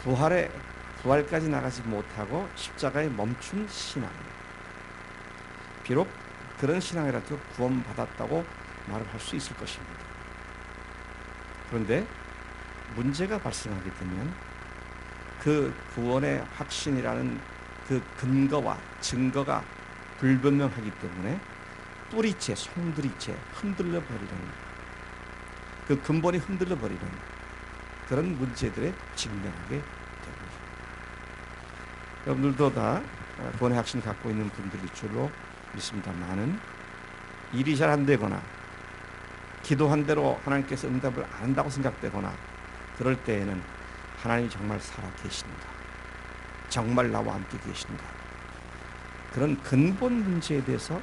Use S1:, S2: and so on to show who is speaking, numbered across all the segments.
S1: 부활까지 나가지 못하고 십자가에 멈춘 신앙. 비록 그런 신앙이라도 구원받았다고 말을 할 수 있을 것입니다. 그런데 문제가 발생하게 되면 그 구원의 확신이라는 그 근거와 증거가 불분명하기 때문에 뿌리채, 송두리채 흔들려 버리는, 그 근본이 흔들려 버리는 그런 문제들에 직면하게 됩니다. 여러분들도 다 구원의 확신을 갖고 있는 분들일 줄로 믿습니다만은 일이 잘 안 되거나 기도한 대로 하나님께서 응답을 안 한다고 생각되거나 그럴 때에는 하나님이 정말 살아 계신가, 정말 나와 함께 계신가, 그런 근본 문제에 대해서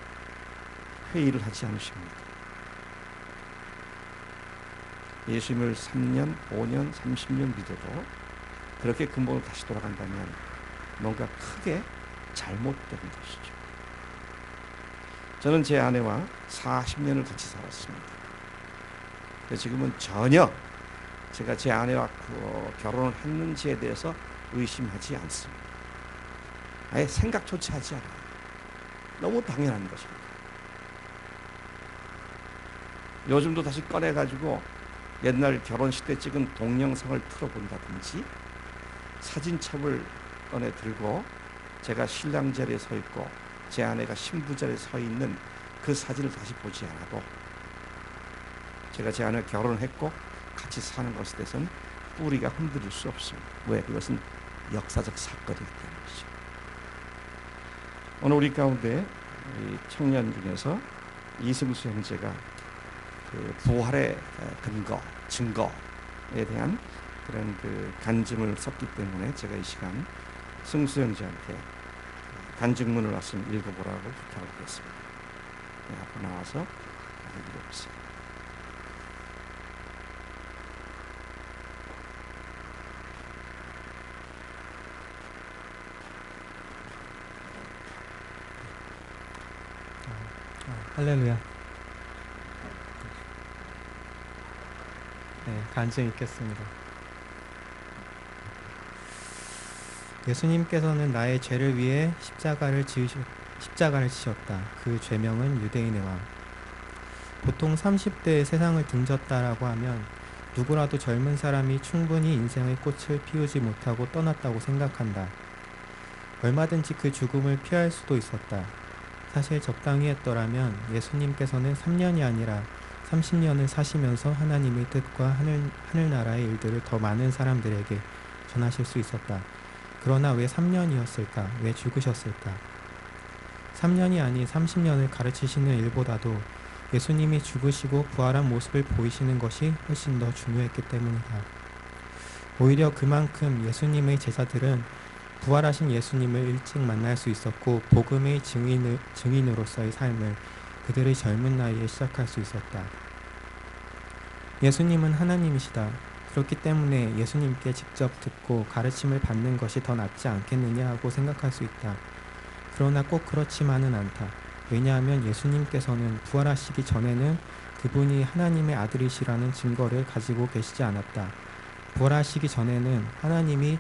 S1: 회의를 하지 않으십니까? 예수님을 3년, 5년, 30년 믿어도 그렇게 근본으로 다시 돌아간다면 뭔가 크게 잘못된 것이죠. 저는 제 아내와 40년을 같이 살았습니다. 지금은 전혀 제가 제 아내와 결혼을 했는지에 대해서 의심하지 않습니다. 아예 생각조차 하지 않아요. 너무 당연한 것입니다. 요즘도 다시 꺼내가지고 옛날 결혼식 때 찍은 동영상을 틀어본다든지 사진첩을 꺼내 들고 제가 신랑 자리에 서 있고 제 아내가 신부 자리에 서 있는 그 사진을 다시 보지 않아도 제가 제 아내와 결혼했고 같이 사는 것에 대해서는 뿌리가 흔들릴 수 없습니다. 왜? 그것은 역사적 사건이기 때문이죠. 오늘 우리 가운데 청년 중에서 이승수 형제가 그 부활의 근거, 증거에 대한 그런 그 간증을 썼기 때문에 제가 이 시간 승수 형제한테 간증문을 말씀 읽어보라고 부탁을 드렸습니다. 네, 앞으로 나와서 읽어보세요.
S2: 할렐루야. 네, 간증 읽겠습니다. 예수님께서는 나의 죄를 위해 십자가를 지셨다. 그 죄명은 유대인의 왕. 보통 30대에 세상을 등졌다라고 하면 누구라도 젊은 사람이 충분히 인생의 꽃을 피우지 못하고 떠났다고 생각한다. 얼마든지 그 죽음을 피할 수도 있었다. 사실 적당히 했더라면 예수님께서는 3년이 아니라 30년을 사시면서 하나님의 뜻과 하늘나라의 일들을 더 많은 사람들에게 전하실 수 있었다. 그러나 왜 3년이었을까? 왜 죽으셨을까? 3년이 아닌 30년을 가르치시는 일보다도 예수님이 죽으시고 부활한 모습을 보이시는 것이 훨씬 더 중요했기 때문이다. 오히려 그만큼 예수님의 제자들은 부활하신 예수님을 일찍 만날 수 있었고 복음의 증인으로서의 삶을 그들의 젊은 나이에 시작할 수 있었다. 예수님은 하나님이시다. 그렇기 때문에 예수님께 직접 듣고 가르침을 받는 것이 더 낫지 않겠느냐 하고 생각할 수 있다. 그러나 꼭 그렇지만은 않다. 왜냐하면 예수님께서는 부활하시기 전에는 그분이 하나님의 아들이시라는 증거를 가지고 계시지 않았다. 부활하시기 전에는 하나님이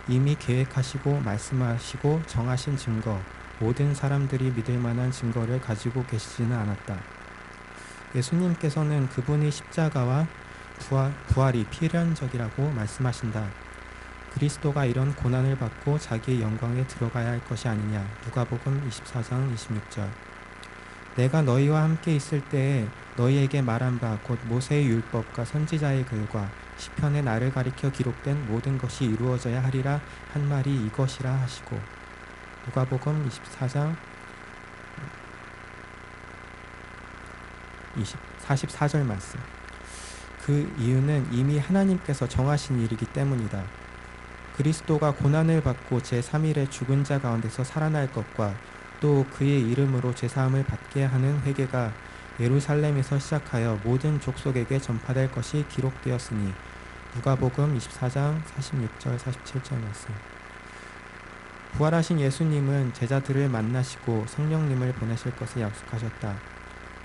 S2: 이미 계획하시고 말씀하시고 정하신 증거, 모든 사람들이 믿을 만한 증거를 가지고 계시지는 않았다. 예수님께서는 그분의 십자가와 부활이 필연적이라고 말씀하신다. 그리스도가 이런 고난을 받고 자기의 영광에 들어가야 할 것이 아니냐. 누가복음 24장 26절. 내가 너희와 함께 있을 때에 너희에게 말한 바 곧 모세의 율법과 선지자의 글과 시편에 나를 가리켜 기록된 모든 것이 이루어져야 하리라 한 말이 이것이라 하시고. 누가복음 24장 44절 말씀. 그 이유는 이미 하나님께서 정하신 일이기 때문이다. 그리스도가 고난을 받고 제3일에 죽은 자 가운데서 살아날 것과 또 그의 이름으로 제사함을 받게 하는 회개가 예루살렘에서 시작하여 모든 족속에게 전파될 것이 기록되었으니. 누가복음 24장 46절 47절 말씀. 부활하신 예수님은 제자들을 만나시고 성령님을 보내실 것을 약속하셨다.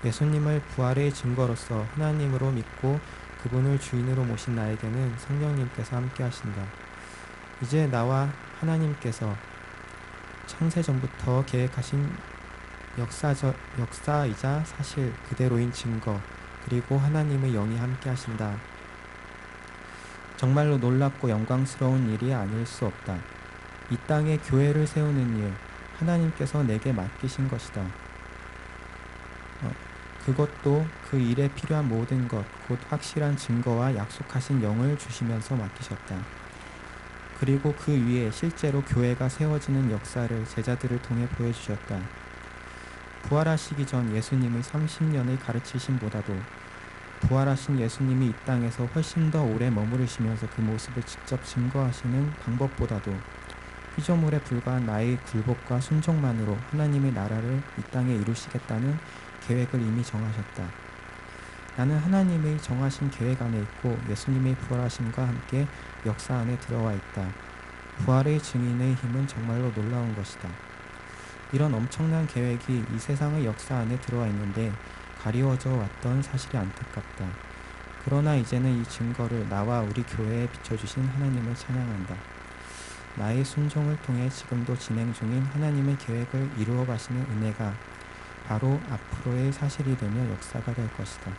S2: 예수님을 부활의 증거로서 하나님으로 믿고 그분을 주인으로 모신 나에게는 성령님께서 함께 하신다. 이제 나와 하나님께서 창세전부터 계획하신 역사이자 사실 그대로인 증거, 그리고 하나님의 영이 함께 하신다. 정말로 놀랍고 영광스러운 일이 아닐 수 없다. 이 땅에 교회를 세우는 일, 하나님께서 내게 맡기신 것이다. 그것도 그 일에 필요한 모든 것, 곧 확실한 증거와 약속하신 영을 주시면서 맡기셨다. 그리고 그 위에 실제로 교회가 세워지는 역사를 제자들을 통해 보여주셨다. 부활하시기 전 예수님의 30년의 가르치심보다도 부활하신 예수님이 이 땅에서 훨씬 더 오래 머무르시면서 그 모습을 직접 증거하시는 방법보다도 피조물에 불과한 나의 굴복과 순종만으로 하나님의 나라를 이 땅에 이루시겠다는 계획을 이미 정하셨다. 나는 하나님의 정하신 계획 안에 있고 예수님의 부활하심과 함께 역사 안에 들어와 있다. 부활의 증인의 힘은 정말로 놀라운 것이다. 이런 엄청난 계획이 이 세상의 역사 안에 들어와 있는데 가리워져 왔던 사실이 안타깝다. 그러나 이제는 이 증거를 나와 우리 교회에 비춰주신 하나님을 찬양한다. 나의 순종을 통해 지금도 진행 중인 하나님의 계획을 이루어 가시는 은혜가 바로 앞으로의 사실이 되며 역사가 될 것이다.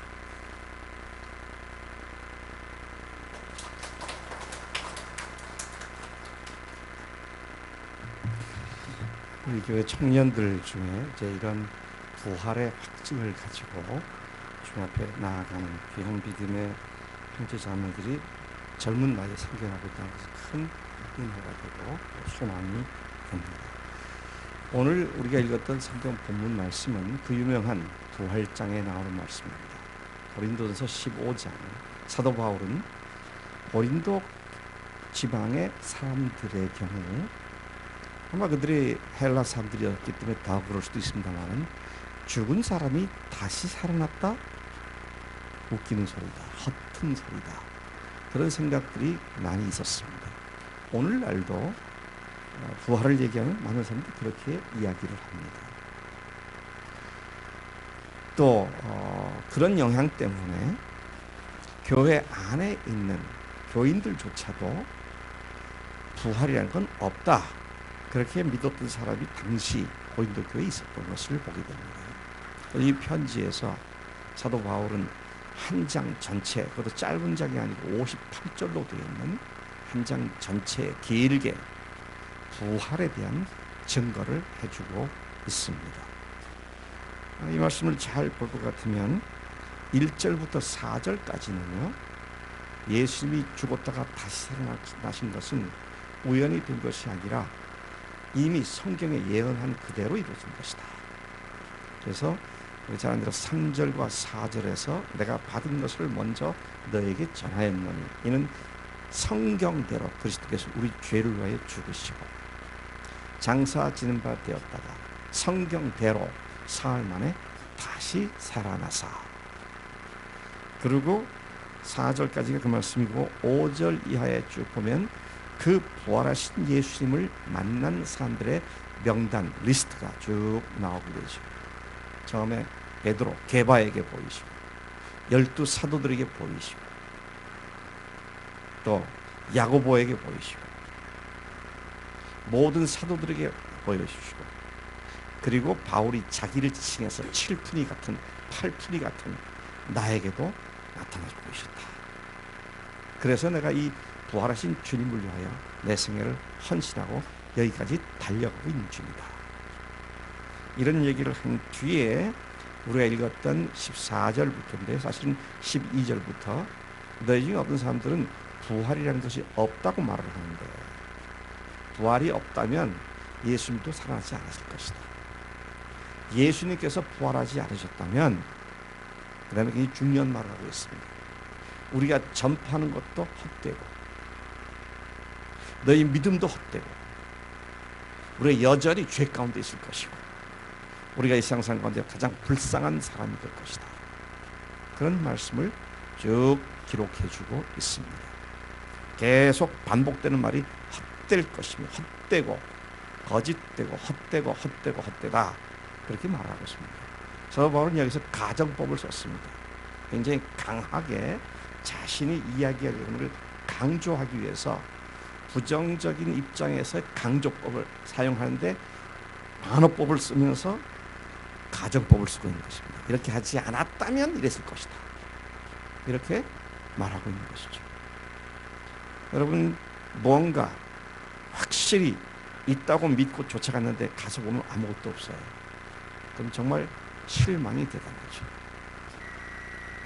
S1: 우리 교회 청년들 중에 이제 이런 부활의 확증을 가지고 주 앞에 나아가는 귀한 믿음의 형제 자매들이 젊은 나이에 생겨나고 있다는 것은 큰 은혜가 되고 소망이 됩니다. 오늘 우리가 읽었던 성경 본문 말씀은 그 유명한 부활장에 나오는 말씀입니다. 고린도전서 15장. 사도 바울은 고린도 지방의 사람들의 경우, 아마 그들이 헬라 사람들이었기 때문에 더 그럴 수도 있습니다만, 죽은 사람이 다시 살아났다? 웃기는 소리다. 허튼 소리다. 그런 생각들이 많이 있었습니다. 오늘날도 부활을 얘기하면 많은 사람들이 그렇게 이야기를 합니다. 또 그런 영향 때문에 교회 안에 있는 교인들조차도 부활이라는 건 없다, 그렇게 믿었던 사람이 당시 고린도 교회에 있었던 것을 보게 됩니다. 이 편지에서 사도 바울은 한 장 전체, 그것도 짧은 장이 아니고 58절로 되어 있는 한 장 전체에 길게 부활에 대한 증거를 해주고 있습니다. 이 말씀을 잘 볼 것 같으면 1절부터 4절까지는요, 예수님이 죽었다가 다시 살아나신 것은 우연히 된 것이 아니라 이미 성경에 예언한 그대로 이루어진 것이다. 그래서 우리 잘 아는 대로 3절과 4절에서 내가 받은 것을 먼저 너에게 전하였노니 이는 성경대로 그리스도께서 우리 죄를 위하여 죽으시고 장사 지는 바 되었다가 성경대로 사흘 만에 다시 살아나사. 그리고 4절까지가 그 말씀이고 5절 이하에 쭉 보면 그 부활하신 예수님을 만난 사람들의 명단 리스트가 쭉 나오게 되죠. 처음에 베드로, 게바에게 보이시고 12 사도들에게 보이시고 또 야고보에게 보이시고 모든 사도들에게 보여주시고, 그리고 바울이 자기를 칭해서 7푼이 같은 8푼이 같은 나에게도 나타나서 보이셨다. 그래서 내가 이 부활하신 주님을 위하여 내 생애를 헌신하고 여기까지 달려가고 있는 중이다. 이런 얘기를 한 뒤에 우리가 읽었던 14절부터인데 사실은 12절부터 너희 중에 어떤 사람들은 부활이라는 것이 없다고 말을 하는데, 부활이 없다면 예수님도 살아나지 않았을 것이다. 예수님께서 부활하지 않으셨다면, 그 다음에 굉장히 중요한 말을 하고 있습니다. 우리가 전파하는 것도 헛되고 너희 믿음도 헛되고 우리가 여전히 죄 가운데 있을 것이고 우리가 이 세상 가운데 가장 불쌍한 사람이 될 것이다. 그런 말씀을 쭉 기록해주고 있습니다. 계속 반복되는 말이 헛될 것이며 헛되고 거짓되고 헛되고 헛되고 헛되다, 그렇게 말하고 있습니다. 사도 바울은 여기서 가정법을 썼습니다. 굉장히 강하게 자신이 이야기하려는 것을 강조하기 위해서 부정적인 입장에서 강조법을 사용하는데 반어법을 쓰면서 가정법을 쓰고 있는 것입니다. 이렇게 하지 않았다면 이랬을 것이다. 이렇게 말하고 있는 것이죠. 여러분, 뭔가 확실히 있다고 믿고 쫓아갔는데 가서 보면 아무것도 없어요. 그럼 정말 실망이 대단하죠.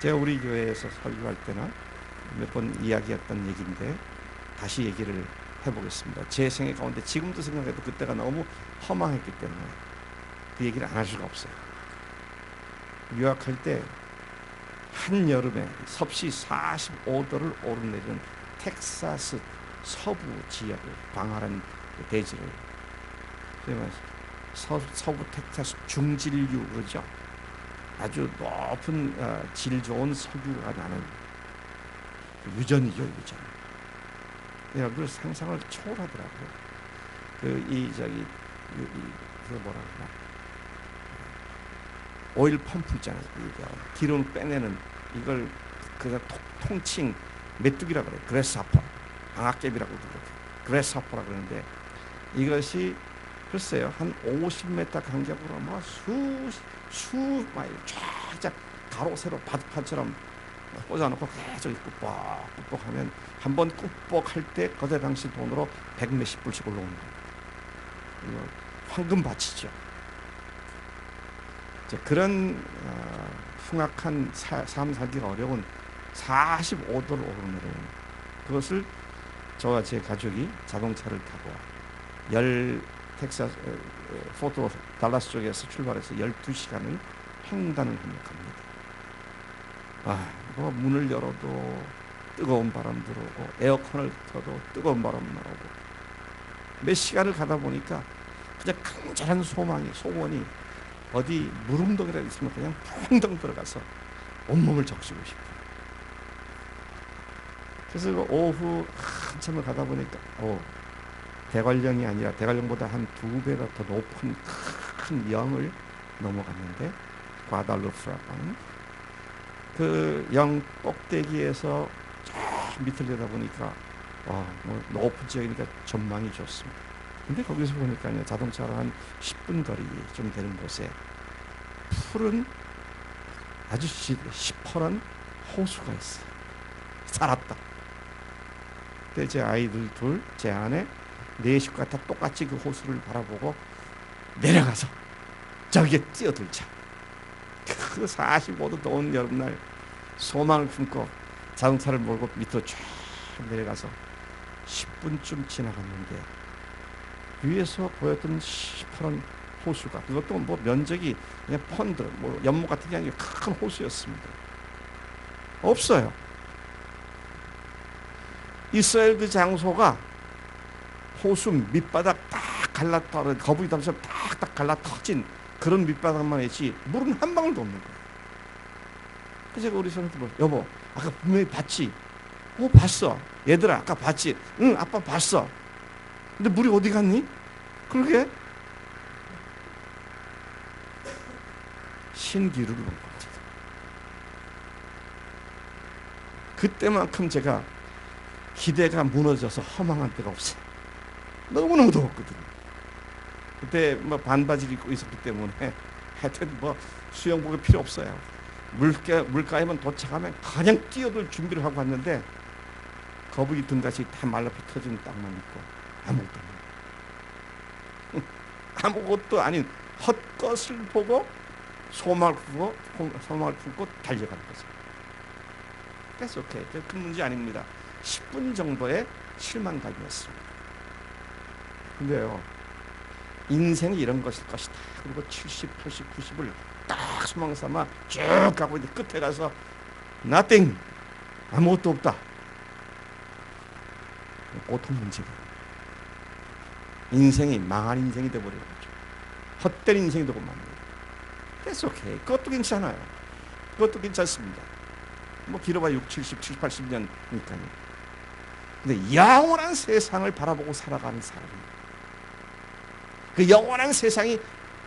S1: 제가 우리 교회에서 설교할 때나 몇 번 이야기했던 얘기인데 다시 얘기를 해보겠습니다. 제 생애 가운데 지금도 생각해도 그때가 너무 허망했기 때문에 그 얘기를 안 할 수가 없어요. 유학할 때 한여름에 섭씨 45도를 오르내리는 텍사스 서부 지역을 방하는 대지를 서부 텍사스 중진류 그러죠. 아주 높은 질 좋은 석유가 나는 유전이죠, 유전. 그 상상을 초월하더라고요. 그 뭐라 그러나 오일 펌프 있잖아요. 기름을 빼내는 이걸 그냥 통칭 메뚜기라 그래요. 그래스하퍼, 방앗개비라고도 그렇고 그래스하퍼라 그러는데 이것이 글쎄요 한 50m 간격으로 뭐 수 마일 쫙 가로 세로 바둑판처럼 꽂아놓고 계속 꾹뻑꾹뻑하면 한 번 꾹뻑할 때 그때 당시 돈으로 100몇십 불씩 올라오는 거예요. 이거 황금밭이죠. 그런 흉악한 삶 살기가 어려운 45도를 오르내리는 그것을 저와 제 가족이 자동차를 타고 텍사스 포트 달라스 쪽에서 출발해서 12시간을 횡단을 합니다. 뭐 문을 열어도 뜨거운 바람 들어오고 에어컨을 켜도 뜨거운 바람 나오고 몇 시간을 가다 보니까 그냥 간절한 소원이 어디 물웅덩이라도 있으면 그냥 펑덩 들어가서 온몸을 적시고 싶어요. 그래서 오후 한참을 가다 보니까 대관령이 아니라 대관령보다 한 2배가 더 높은 큰 영을 넘어갔는데 과달루프라고 그 영 꼭대기에서 쫙 밑을 내다보니까 뭐 높은 지역이니까 전망이 좋습니다. 근데 거기서 보니까요 자동차로 한 10분 거리 좀 되는 곳에 푸른 아주 시퍼런 호수가 있어요. 살았다. 그때 제 아이들 둘, 제 아내, 네 식구가 다 똑같이 그 호수를 바라보고 내려가서 저기에 뛰어들자. 그 45도 더운 여름날 소망을 품고 자동차를 몰고 밑으로 쫙 내려가서 10분쯤 지나갔는데 위에서 보였던 시퍼런 호수가 그것도 뭐 면적이 그냥 펀드 뭐 연못 같은 게 아니라 큰 호수였습니다. 없어요. 있어야 그 장소가 호수 밑바닥 딱 갈라떨어 거북이 담처럼 딱 갈라 터진 그런 밑바닥만 했지 물은 한 방울도 없는 거예요. 그래서 제가 우리 손한테 여보 아까 분명히 봤지? 봤어. 얘들아 아까 봤지? 응 아빠 봤어. 근데 물이 어디 갔니? 그러게 신기루를 본 것 같아요. 그때만큼 제가 기대가 무너져서 허망한 때가 없어요. 너무너무 더웠거든요. 그때 뭐 반바지를 입고 있었기 때문에 하여튼 뭐 수영복이 필요 없어요. 물가에만 도착하면 그냥 뛰어들 준비를 하고 왔는데 거북이 등같이 다 말라피 터진 땅만 있고 아무것도 아닌 헛것을 보고 소망을 품고 달려가는 거죠. 그래서 그 문제 아닙니다. 10분 정도의 실망감이었습니다. 근데요 인생이 이런 것일 것이다. 그리고 70, 80, 90을 딱 소망 삼아 쭉 가고 있는데 끝에 가서 nothing 아무것도 없다. 고통 문제가 인생이 망한 인생이 되어버리는 거죠. 헛된 인생이 되고 맙니다. That's okay. 그것도 괜찮아요. 그것도 괜찮습니다. 뭐 길어봐야 6, 70, 70, 80년이니까요. 근데 영원한 세상을 바라보고 살아가는 사람입니다. 그 영원한 세상이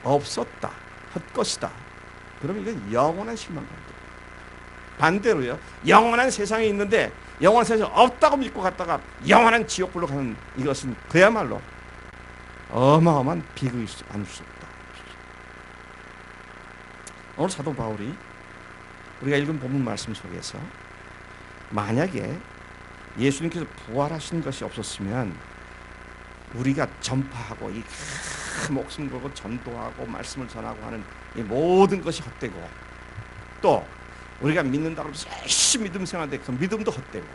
S1: 없었다. 헛것이다. 그러면 이건 영원한 실망감입니다. 반대로요. 영원한 세상이 있는데 영원한 세상 없다고 믿고 갔다가 영원한 지옥불로 가는 이것은 그야말로 어마어마한 비극일 수 없다. 오늘 사도 바울이 우리가 읽은 본문 말씀 속에서 만약에 예수님께서 부활하신 것이 없었으면 우리가 전파하고 이 큰 목숨 걸고 전도하고 말씀을 전하고 하는 이 모든 것이 헛되고, 또 우리가 믿는다고 해서 열심히 믿음 생활하는데 그 믿음도 헛되고,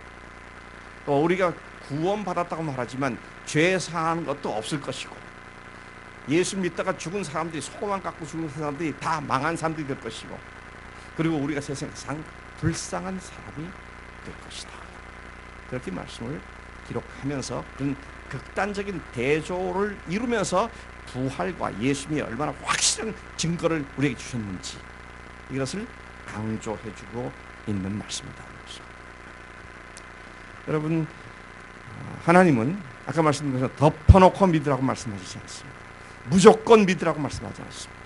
S1: 또 우리가 구원받았다고 말하지만 죄 사하는 것도 없을 것이고, 예수 믿다가 죽은 사람들이, 속고만 깎고 죽은 사람들이 다 망한 사람들이 될 것이고, 그리고 우리가 세상상 불쌍한 사람이 될 것이다. 그렇게 말씀을 기록하면서 그런 극단적인 대조를 이루면서 부활과 예수님이 얼마나 확실한 증거를 우리에게 주셨는지 이것을 강조해주고 있는 말씀이다. 여러분, 하나님은 아까 말씀드린 것처럼 덮어놓고 믿으라고 말씀하시지 않습니다. 무조건 믿으라고 말씀하지 않습니다.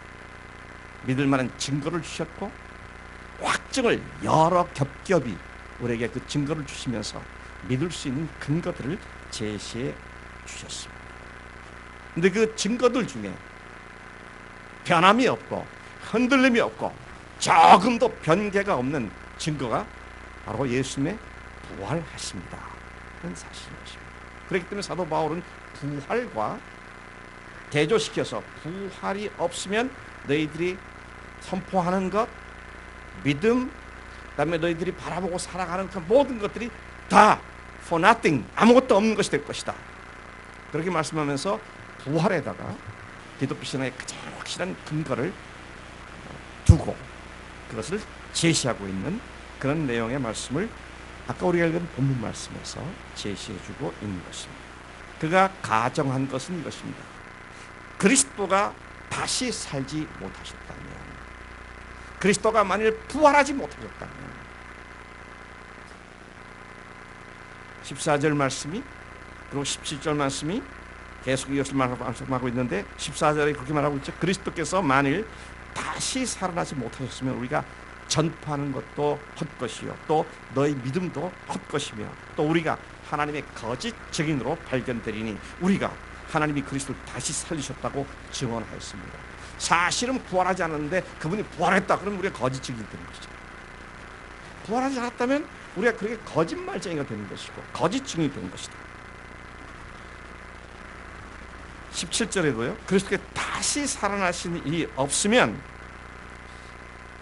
S1: 믿을 만한 증거를 주셨고 확증을 여러 겹겹이 우리에게 그 증거를 주시면서 믿을 수 있는 근거들을 제시해 주셨습니다. 근데 그 증거들 중에 변함이 없고 흔들림이 없고 조금도 변개가 없는 증거가 바로 예수님의 부활하십니다. 그런 사실인 것입니다. 그렇기 때문에 사도 바울은 부활과 대조시켜서 부활이 없으면 너희들이 선포하는 것, 믿음, 그다음에 너희들이 바라보고 살아가는 그 모든 것들이 다 for nothing, 아무것도 없는 것이 될 것이다. 그렇게 말씀하면서 부활에다가 기독교 신앙의 가장 확실한 근거를 두고 그것을 제시하고 있는 그런 내용의 말씀을 아까 우리가 읽은 본문 말씀에서 제시해주고 있는 것입니다. 그가 가정한 것은 이것입니다. 그리스도가 다시 살지 못하셨다면, 그리스도가 만일 부활하지 못하셨다면, 14절 말씀이 그리고 17절 말씀이 계속 이것을 말하고 있는데 14절에 그렇게 말하고 있죠. 그리스도께서 만일 다시 살아나지 못하셨으면 우리가 전파하는 것도 헛것이요, 또 너희 믿음도 헛것이며, 또 우리가 하나님의 거짓 증인으로 발견되리니 우리가 하나님이 그리스도를 다시 살리셨다고 증언하였습니다. 사실은 부활하지 않았는데 그분이 부활했다 그러면 우리가 거짓 증인이 되는 것이죠. 부활하지 않았다면 우리가 그렇게 거짓말쟁이가 되는 것이고 거짓 증인이 되는 것이다. 17절에도요. 그리스도께 다시 살아나신 일이 없으면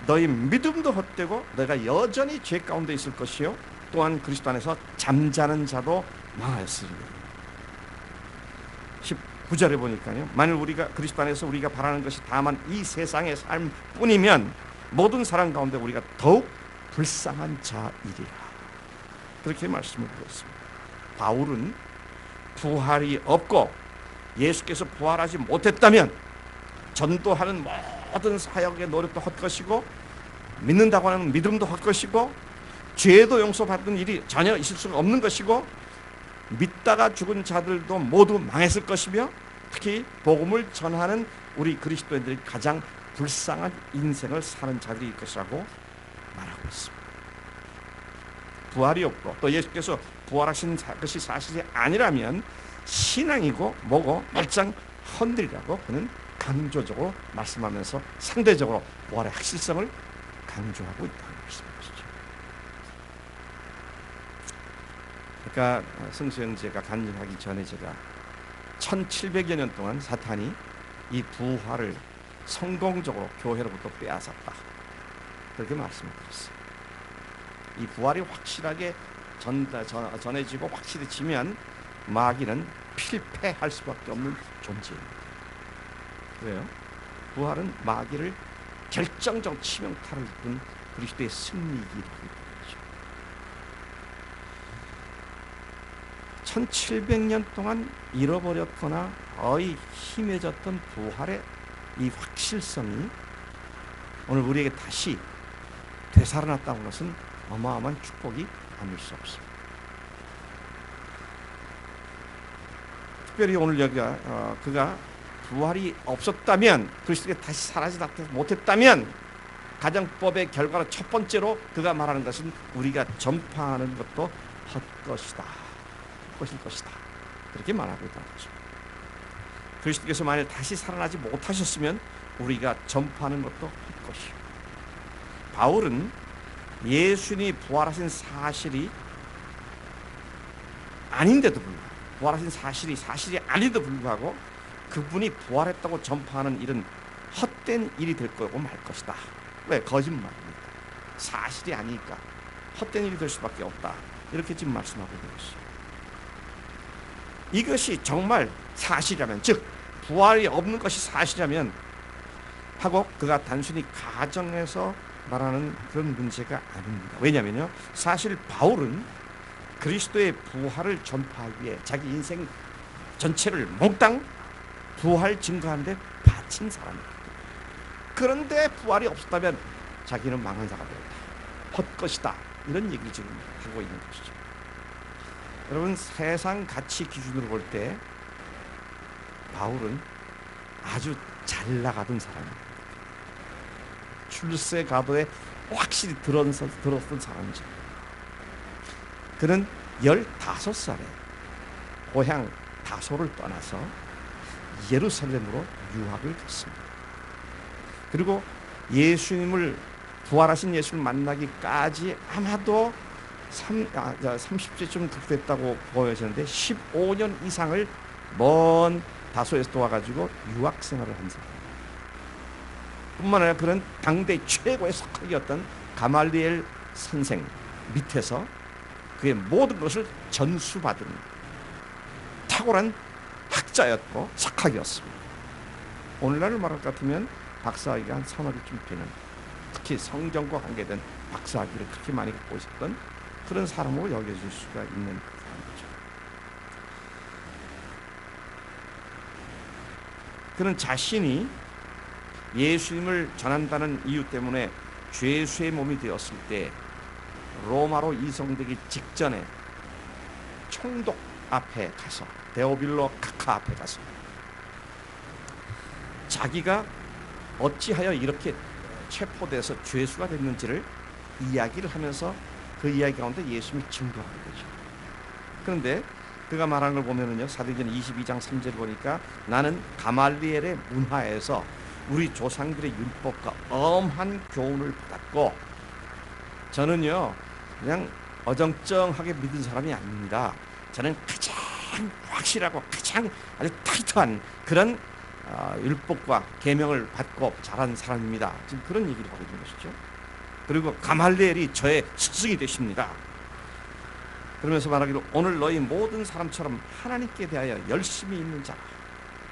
S1: 너희 믿음도 헛되고 너희가 여전히 죄 가운데 있을 것이요, 또한 그리스도 안에서 잠자는 자도 망하였으리니. 19절에 보니까요. 만일 우리가 그리스도 안에서 우리가 바라는 것이 다만 이 세상의 삶뿐이면 모든 사람 가운데 우리가 더욱 불쌍한 자이리라. 그렇게 말씀을 드렸습니다. 바울은 부활이 없고 예수께서 부활하지 못했다면 전도하는 모든 사역의 노력도 헛것이고 믿는다고 하는 믿음도 헛것이고 죄도 용서받는 일이 전혀 있을 수가 없는 것이고 믿다가 죽은 자들도 모두 망했을 것이며 특히 복음을 전하는 우리 그리스도인들이 가장 불쌍한 인생을 사는 자들일 것이라고 말하고 있습니다. 부활이 없고 또 예수께서 부활하신 것이 사실이 아니라면 신앙이고 뭐고 말짱 헌들이라고 그는 강조적으로 말씀하면서 상대적으로 부활의 확실성을 강조하고 있다는 말씀이시죠. 그러니까 성수형제가 간증하기 전에 제가 1700여 년 동안 사탄이 이 부활을 성공적으로 교회로부터 빼앗았다, 그렇게 말씀을 드렸어요. 이 부활이 확실하게 전해지고 확실해지면 마귀는 필패할 수밖에 없는 존재입니다. 왜요? 부활은 마귀를 결정적 치명타를 준 그리스도의 승리이기도 하죠. 1700년 동안 잃어버렸거나 거의 희미해졌던 부활의 이 확실성이 오늘 우리에게 다시 되살아났다는 것은 어마어마한 축복이 아닐 수 없습니다. 특별히 오늘 여기가 그가 부활이 없었다면, 그리스도께 다시 살아나지 못했다면 가정법의 결과로 첫 번째로 그가 말하는 것은 우리가 전파하는 것도 헛것이다. 헛것일 것이다. 그렇게 말하고 있다는 것입니다. 그리스도께서 만일 다시 살아나지 못하셨으면 우리가 전파하는 것도 헛것이요. 바울은 예수님이 부활하신 사실이 아닌데도 불구하고, 부활하신 사실이 아닌데도 불구하고 그분이 부활했다고 전파하는 일은 헛된 일이 될 거고 말 것이다. 왜? 거짓말이니까. 사실이 아니니까 헛된 일이 될 수밖에 없다. 이렇게 지금 말씀하고 있는 것이죠. 이것이 정말 사실이라면, 즉 부활이 없는 것이 사실이라면 하고 그가 단순히 가정에서 말하는 그런 문제가 아닙니다. 왜냐하면요, 사실 바울은 그리스도의 부활을 전파하기 위해 자기 인생 전체를 몽땅 부활 증거하는 데 바친 사람입니다. 그런데 부활이 없었다면 자기는 망한 자가 되었다, 헛것이다, 이런 얘기를 지금 하고 있는 것이죠. 여러분, 세상 가치 기준으로 볼 때 바울은 아주 잘 나가던 사람입니다. 출세 가도에 확실히 들었던 사람이죠. 그는 15살에 고향 다소를 떠나서 예루살렘으로 유학을 갔습니다. 그리고 예수님을, 부활하신 예수를 만나기까지 아마도 30세쯤 됐다고 보여지는데 15년 이상을 먼 다소에서 또 와가지고 유학 생활을 한 사람. 뿐만 아니라 그는 당대 최고의 석학이었던 가말리엘 선생 밑에서 그의 모든 것을 전수받은 탁월한 학자였고 석학이었습니다. 오늘날을 말할 것 같으면 박사학위가 한 3학위쯤 되는, 특히 성경과 관계된 박사학위를 그렇게 많이 갖고 있었던 그런 사람으로 여겨질 수가 있는 사람이죠. 그는 자신이 예수님을 전한다는 이유 때문에 죄수의 몸이 되었을 때 로마로 이송되기 직전에 총독 앞에 가서, 데오빌로 카카 앞에 가서 자기가 어찌하여 이렇게 체포돼서 죄수가 됐는지를 이야기를 하면서 그 이야기 가운데 예수님이 증거하는 거죠. 그런데 그가 말하는 걸 보면은요, 사도행전 22장 3절 보니까 나는 가말리엘의 문화에서 우리 조상들의 율법과 엄한 교훈을 받았고, 저는요 그냥 어정쩡하게 믿은 사람이 아닙니다. 저는 가장 확실하고 가장 아주 타이트한 그런 율법과 계명을 받고 자란 사람입니다. 지금 그런 얘기를 하고 있는 것이죠. 그리고 가말리엘이 저의 스승이 되십니다. 그러면서 말하기로 오늘 너희 모든 사람처럼 하나님께 대하여 열심히 있는 자,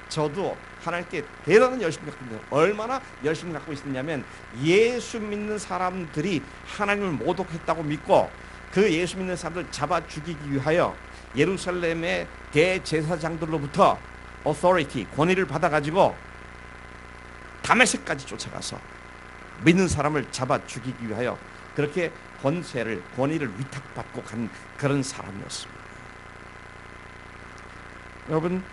S1: 저도 하나님께 대단한 열심을 갖고 있는데, 얼마나 열심을 갖고 있었냐면 예수 믿는 사람들이 하나님을 모독했다고 믿고 그 예수 믿는 사람들 잡아 죽이기 위하여 예루살렘의 대제사장들로부터 authority, 권위를 받아가지고 다메섹까지 쫓아가서 믿는 사람을 잡아 죽이기 위하여 그렇게 권위를 위탁받고 간 그런 사람이었습니다. 여러분,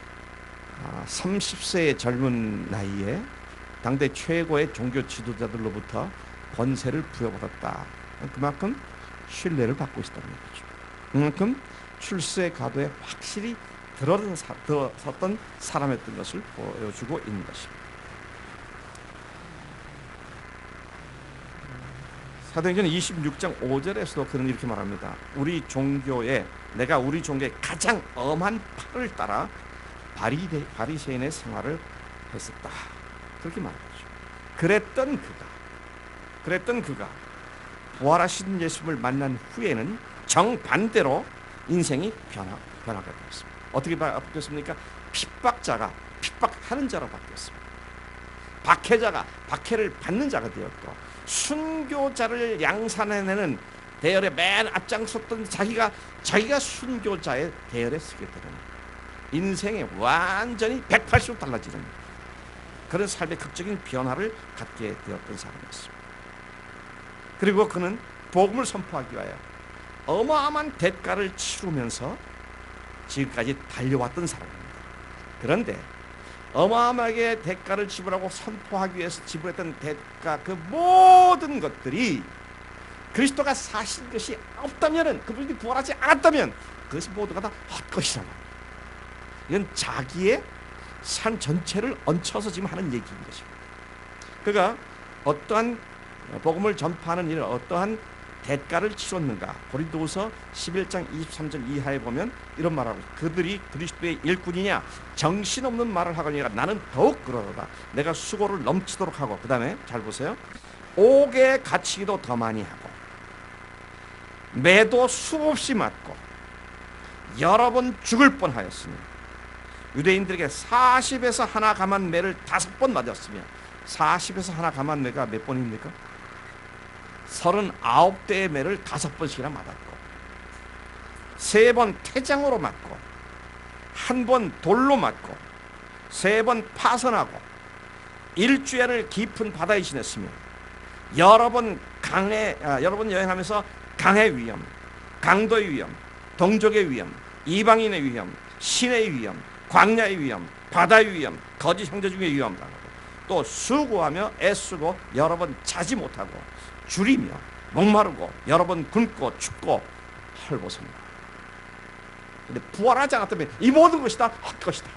S1: 30세의 젊은 나이에 당대 최고의 종교 지도자들로부터 권세를 부여받았다. 그만큼 신뢰를 받고 있었다는 얘기죠. 그만큼 출세 가도에 확실히 들어섰던 사람이었던 것을 보여주고 있는 것입니다. 사도행전 26장 5절에서도 그는 이렇게 말합니다. 내가 우리 종교의 가장 엄한 팔을 따라 바리새인의 생활을 했었다. 그렇게 말하죠. 그랬던 그가 부활하신 예수님을 만난 후에는 정반대로 인생이 변화가 되었습니다. 어떻게 바뀌었습니까? 핍박자가 핍박하는 자로 바뀌었습니다. 박해자가 박해를 받는 자가 되었고, 순교자를 양산해내는 대열에 맨 앞장섰던 자기가 순교자의 대열에 서게 되는, 인생에 완전히 180도 달라지는 그런 삶의 극적인 변화를 갖게 되었던 사람이었습니다. 그리고 그는 복음을 선포하기 위하여 어마어마한 대가를 치르면서 지금까지 달려왔던 사람입니다. 그런데 어마어마하게 대가를 지불하고 선포하기 위해서 지불했던 대가, 그 모든 것들이 그리스도가 사신 것이 없다면은, 그분이 부활하지 않았다면 그것이 모두가 다 헛것이란 말이에요. 이건 자기의 삶 전체를 얹혀서 지금 하는 얘기인 것입니다. 그가 어떠한 복음을 전파하는 일을 어떠한 대가를 치렀는가? 고린도후서 11장 23절 이하에 보면 이런 말하고, 그들이 그리스도의 일꾼이냐 정신없는 말을 하거니와 나는 더욱 그러로다. 내가 수고를 넘치도록 하고, 그 다음에 잘 보세요. 옥에 갇히기도 더 많이 하고 매도 수없이 맞고 여러 번 죽을 뻔하였으며 유대인들에게 40에서 하나 감한 매를 5번 맞았으며, 40에서 하나 감한 매가 몇 번입니까? 39대의 매를 5번씩이나 맞았고, 3번 태장으로 맞고, 1번 돌로 맞고, 3번 파선하고, 일주일을 깊은 바다에 지냈으며, 여러 번 여행하면서 강의 위험, 강도의 위험, 동족의 위험, 이방인의 위험, 신의 위험, 광야의 위험, 바다의 위험, 거짓 형제 중의 위험 당하고, 또 수고하며 애쓰고 여러 번 자지 못하고 줄이며 목마르고 여러 번 굶고 춥고 헐벗습니다. 근데 부활하지 않았다면 이 모든 것이 다 헛것이다.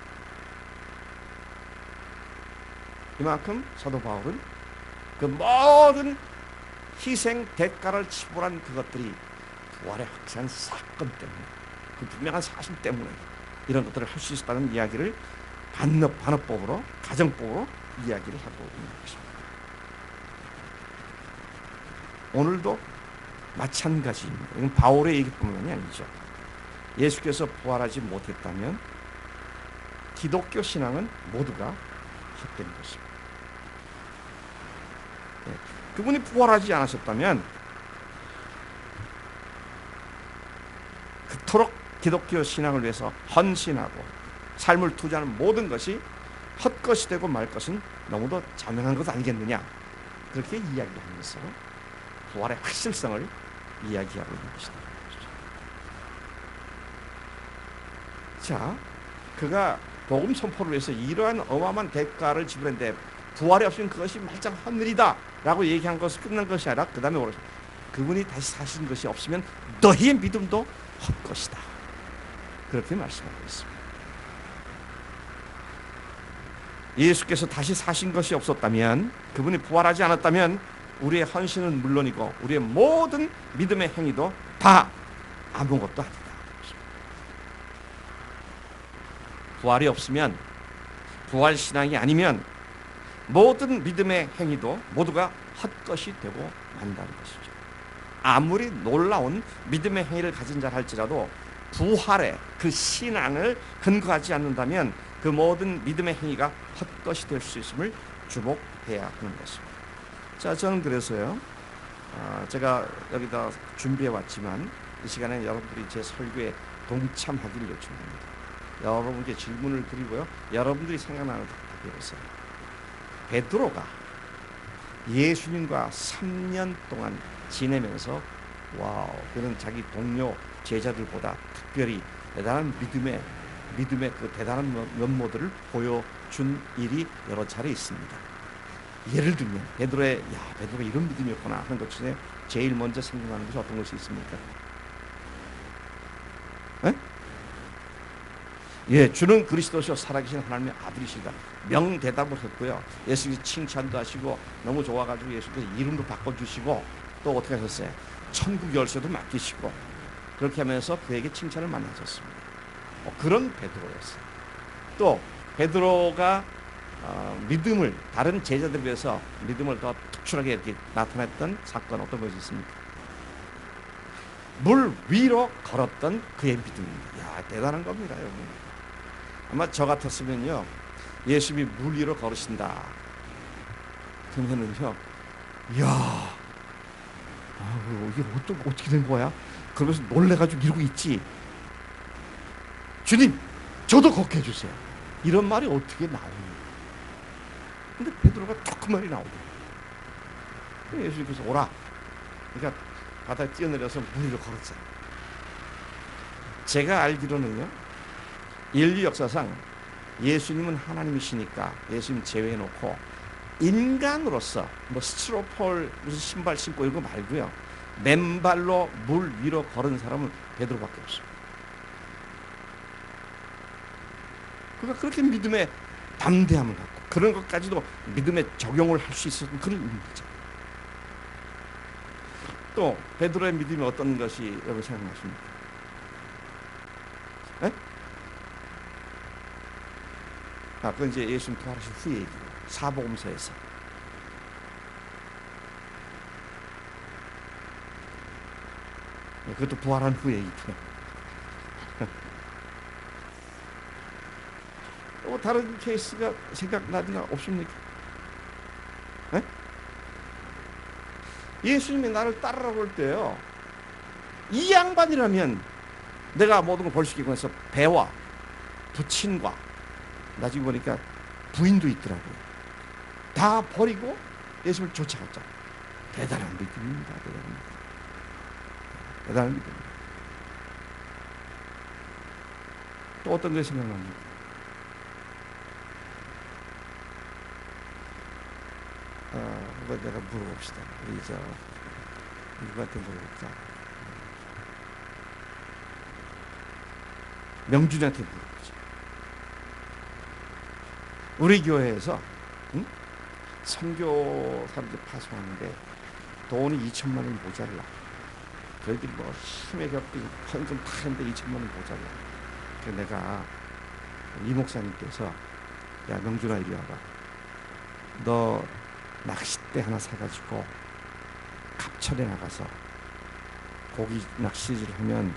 S1: 이만큼 사도 바울은 그 모든 희생 대가를 치불한 그것들이 부활의 확실한 사건 때문에, 그 분명한 사실 때문에 이런 것들을 할 수 있었다는 이야기를 반어법으로, 가정법으로 이야기를 하고 있는 것입니다. 오늘도 마찬가지입니다. 이건 바울의 얘기뿐만이 아니죠. 예수께서 부활하지 못했다면 기독교 신앙은 모두가 헛된 것입니다. 그분이 부활하지 않으셨다면 그토록 기독교 신앙을 위해서 헌신하고 삶을 투자하는 모든 것이 헛것이 되고 말 것은 너무도 자명한 것 아니겠느냐, 그렇게 이야기하면서 부활의 확실성을 이야기하고 있는 것이다. 자, 그가 복음 선포를 위해서 이러한 어마어마한 대가를 지불했는데 부활이 없으면 그것이 말짱 헛일이다 라고 얘기한 것이 끝난 것이 아니라 그 다음에 그분이 다시 사신 것이 없으면 너희의 믿음도 헛것이다, 그렇게 말씀하고 있습니다. 예수께서 다시 사신 것이 없었다면, 그분이 부활하지 않았다면 우리의 헌신은 물론이고 우리의 모든 믿음의 행위도 다 아무것도 아니다. 부활이 없으면, 부활신앙이 아니면 모든 믿음의 행위도 모두가 헛것이 되고 만다는 것이죠. 아무리 놀라운 믿음의 행위를 가진 자 할지라도 부활의 그 신앙을 근거하지 않는다면 그 모든 믿음의 행위가 헛것이 될 수 있음을 주목해야 하는 것입니다. 자, 저는 그래서요, 제가 여기다 준비해 왔지만 이 시간에 여러분들이 제 설교에 동참하기를 요청합니다. 여러분께 질문을 드리고요, 여러분들이 생각나는 답해 보세요. 베드로가 예수님과 3년 동안 지내면서 그는 자기 동료 제자들보다 특별히 대단한 믿음의 그 대단한 면모들을 보여준 일이 여러 차례 있습니다. 예를 들면 베드로가 이런 믿음이었구나 하는 것 중에 제일 먼저 생각나는 것이 어떤 것이 있습니까? 주는 그리스도시요 살아계신 하나님의 아들이시다 명대답을 했고요, 예수께서 칭찬도 하시고 너무 좋아가지고 예수께서 이름도 바꿔주시고 또 어떻게 하셨어요? 천국 열쇠도 맡기시고 그렇게 하면서 그에게 칭찬을 많이 하셨습니다. 그런 베드로였어요. 또 베드로가 믿음을, 다른 제자들에 비해서 믿음을 더 특출하게 이렇게 나타냈던 사건 어떤 것이 있습니까? 물 위로 걸었던 그의 믿음입니다. 대단한 겁니다, 여러분. 아마 저 같았으면요, 예수님이 물 위로 걸으신다 그러면은요, 이게 어떻게 된 거야? 그러면서 놀래가지고 이러고 있지. 주님, 저도 걷게 해주세요. 이런 말이 어떻게 나옵니까? 근데 베드로가 툭 그 말이 나오더라고요. 예수님께서 오라. 그러니까 바다에 뛰어내려서 물 위로 걸었어요. 제가 알기로는요, 인류 역사상 예수님은 하나님이시니까 예수님 제외해놓고 인간으로서 스티로폴 무슨 신발 신고 이런 거 말고요, 맨발로 물 위로 걸은 사람은 베드로밖에 없습니다. 그러니까 그렇게 믿음의 담대함을 갖고 그런 것까지도 믿음에 적용을 할 수 있었던 그런 인물이죠. 또 베드로의 믿음이 어떤 것이 여러분 생각나십니까? 네? 그건 이제 예수님 부활하신 후의 얘기고 사복음서에서 그것도 부활한 후의 얘기죠. 다른 케이스가 생각나거나 없습니까? 네? 예수님이 나를 따르라고 할 때요, 이 양반이라면 내가 모든 걸 벌시키고 해서 배와 부친과 나중에 보니까 부인도 있더라고요. 다 버리고 예수님을 쫓아갔죠. 대단한 믿음입니다. 대단한 믿음. 또 어떤 게 생각납니까? 한번 내가 물어봅시다. 우리 누구한테 물어볼까? 명준이한테 물어보죠. 우리 교회에서 선교 사람들 파송하는데 돈이 2천만 원이 모자라. 저희들이 뭐 힘에 겪은 헌금 다 했는데 2천만 원이 모자라. 그래서 내가 이 목사님께서 야 명준아 이리 와봐. 너 낚싯대 하나 사가지고 갑천에 나가서 고기 낚시질을 하면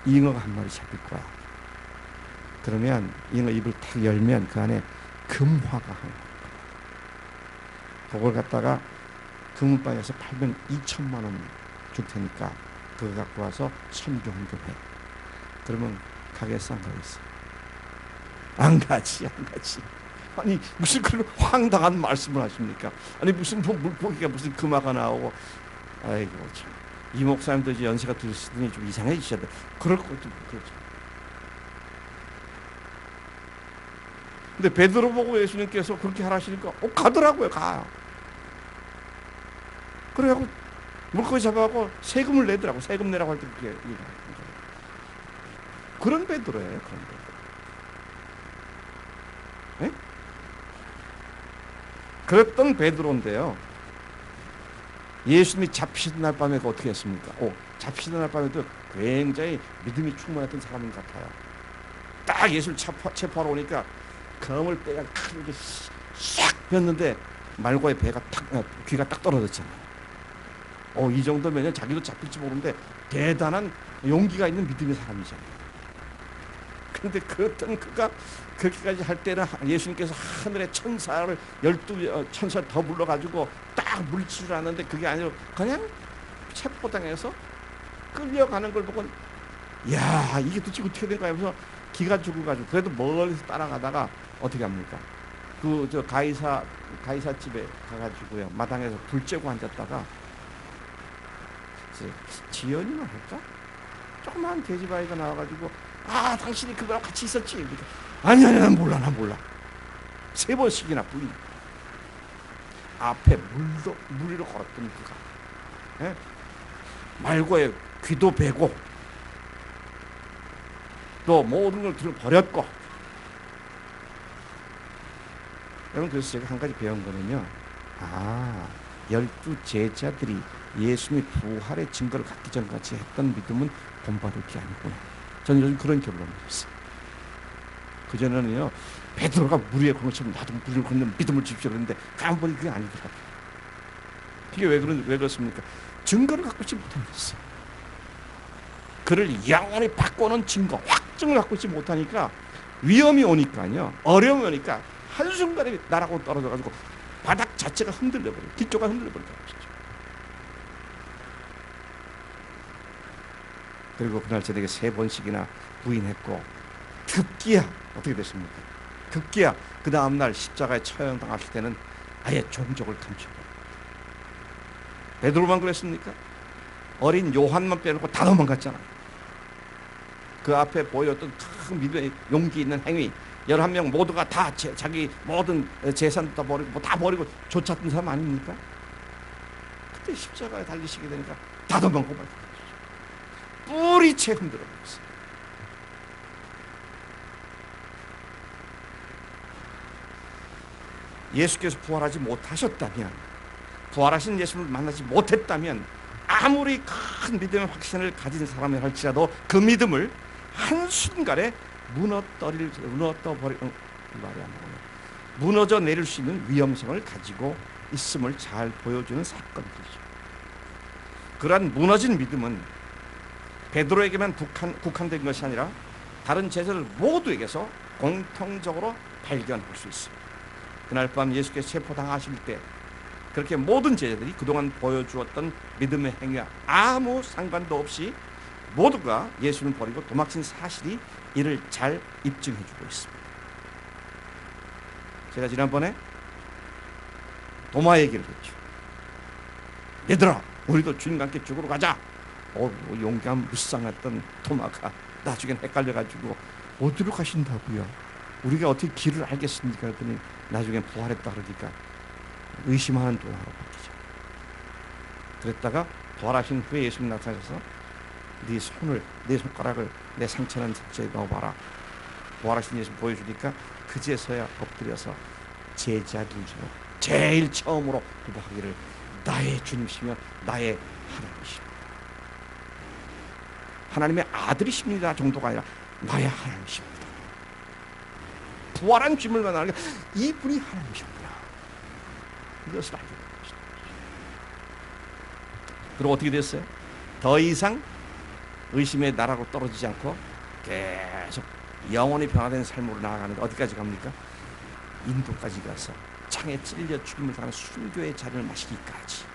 S1: 잉어가 한 마리 잡힐 거야. 그러면 잉어 입을 탁 열면 그 안에 금화가 하나 나올 거야. 그걸 갖다가 금은방에서 팔면 2천만 원 줄 테니까 그거 갖고 와서 선교 헌금해. 그러면 가겠어 안 가겠어? 안 가지. 아니 무슨 그런 황당한 말씀을 하십니까? 아니 무슨 물고기가 무슨 금화가 나오고, 아이고 참. 이 목사님도 이제 연세가 들으시더니 좀 이상해지셔야 돼. 그럴 것도 그렇죠. 근데 베드로 보고 예수님께서 그렇게 하라시니까 가더라고요. 가. 그래갖고 물고기 잡아갖고 세금을 내더라고. 세금 내라고 할 때 그렇게 그런 베드로예요. 그런 베드로. 네? 그랬던 베드로인데요. 예수님이 잡히던 날 밤에 어떻게 했습니까? 잡히던 날 밤에도 굉장히 믿음이 충만했던 사람인 것 같아요. 딱 예수를 체포하러 오니까 검을 빼가 크게 싹 폈는데 말고의 귀가 딱 떨어졌잖아요. 이 정도면 자기도 잡힐지 모르는데 대단한 용기가 있는 믿음의 사람이잖아요. 그런데 그렇던 그가 그렇게까지 할 때는 예수님께서 하늘의 천사를 12천사 더 불러가지고 딱 물리치질 않는데 그게 아니라 그냥 체포당해서 끌려가는 걸 보고 야 이게 도대체 어떻게 된 거야 하면서 기가 죽어가지고 그래도 멀리서 따라가다가 어떻게 합니까? 가이사 집에 가가지고요 마당에서 불 쬐고 앉았다가 지연이만 할까? 조그만 돼지바위가 나와가지고 당신이 그거랑 같이 있었지? 그러니까, 아니 난 몰라 3번씩이나 부인 앞에 물리로 걸었던 그가 말고의 귀도 베고 또 모든 걸 들어버렸고. 여러분 그래서 제가 한 가지 배운 거는요, 12 제자들이 예수님이 부활의 증거를 갖기 전까지 했던 믿음은 본받을 게 아니구나. 저는 요즘 그런 결론을 내렸어요. 그전에는요 베드로가 물 위에 걷는 것처럼 나도 물 위에 걷는 믿음을 주십시오 그랬는데 가만 보니 그게 아니더라고요. 그게 왜 그렇습니까? 증거를 갖고 있지 못한 것이어요. 그를 영원히 바꿔놓은 증거, 확증을 갖고 있지 못하니까 위험이 오니까요, 어려움이 오니까 한순간에 나라고 떨어져가지고 바닥 자체가 흔들려버려요. 기초가 흔들려버리는 것이죠. 그리고 그날 저녁에 3번씩이나 부인했고 급기야 어떻게 됐습니까? 급기야 그 다음날 십자가에 처형당했을 때는 아예 종족을 감춰버려요. 베드로만 그랬습니까? 어린 요한만 빼놓고 다 도망갔잖아요. 그 앞에 보였던 큰 믿음의 용기 있는 행위 11명 모두가 다 자기 모든 재산도 다 버리고 쫓았던 사람 아닙니까? 그때 십자가에 달리시게 되니까 다 도망고 말고 뿌리채 흔들어 버렸어요. 예수께서 부활하지 못하셨다면, 부활하신 예수를 만나지 못했다면, 아무리 큰 믿음의 확신을 가진 사람이 할지라도 그 믿음을 한순간에 무너져 내릴 수 있는 위험성을 가지고 있음을 잘 보여주는 사건이죠. 그러한 무너진 믿음은 베드로에게만 국한된 것이 아니라 다른 제자들 모두에게서 공통적으로 발견할 수 있습니다. 그날 밤 예수께서 체포당하실 때 그렇게 모든 제자들이 그동안 보여주었던 믿음의 행위와 아무 상관도 없이 모두가 예수를 버리고 도망친 사실이 이를 잘 입증해주고 있습니다. 제가 지난번에 도마 얘기를 했죠. 얘들아, 우리도 주님과 함께 죽으러 가자. 용감 무쌍했던 도마가 나중엔 헷갈려가지고 어디로 가신다고요? 우리가 어떻게 길을 알겠습니까? 그랬더니 나중에 부활했다 그러니까 의심하는 도마로 바뀌죠. 그랬다가 부활하신 후에 예수님 나타나셔서 네 손가락을 내 상처난 상처에 넣어봐라. 부활하신 예수 보여주니까 그제서야 엎드려서 제자들 중에 제일 처음으로 고백하기를 나의 주님이시며 나의 하나님이십니다. 하나님의 아들이십니다 정도가 아니라 나의 하나님이십니다. 부활한 주님을 만나는 게 이분이 하나님이십니다. 이것을 알게 된 것이다. 그리고 어떻게 됐어요? 더 이상 의심의 나라로 떨어지지 않고 계속 영원히 변화된 삶으로 나아가는데 어디까지 갑니까? 인도까지 가서 창에 찔려 죽임을 당하는 순교의 자리를 마시기까지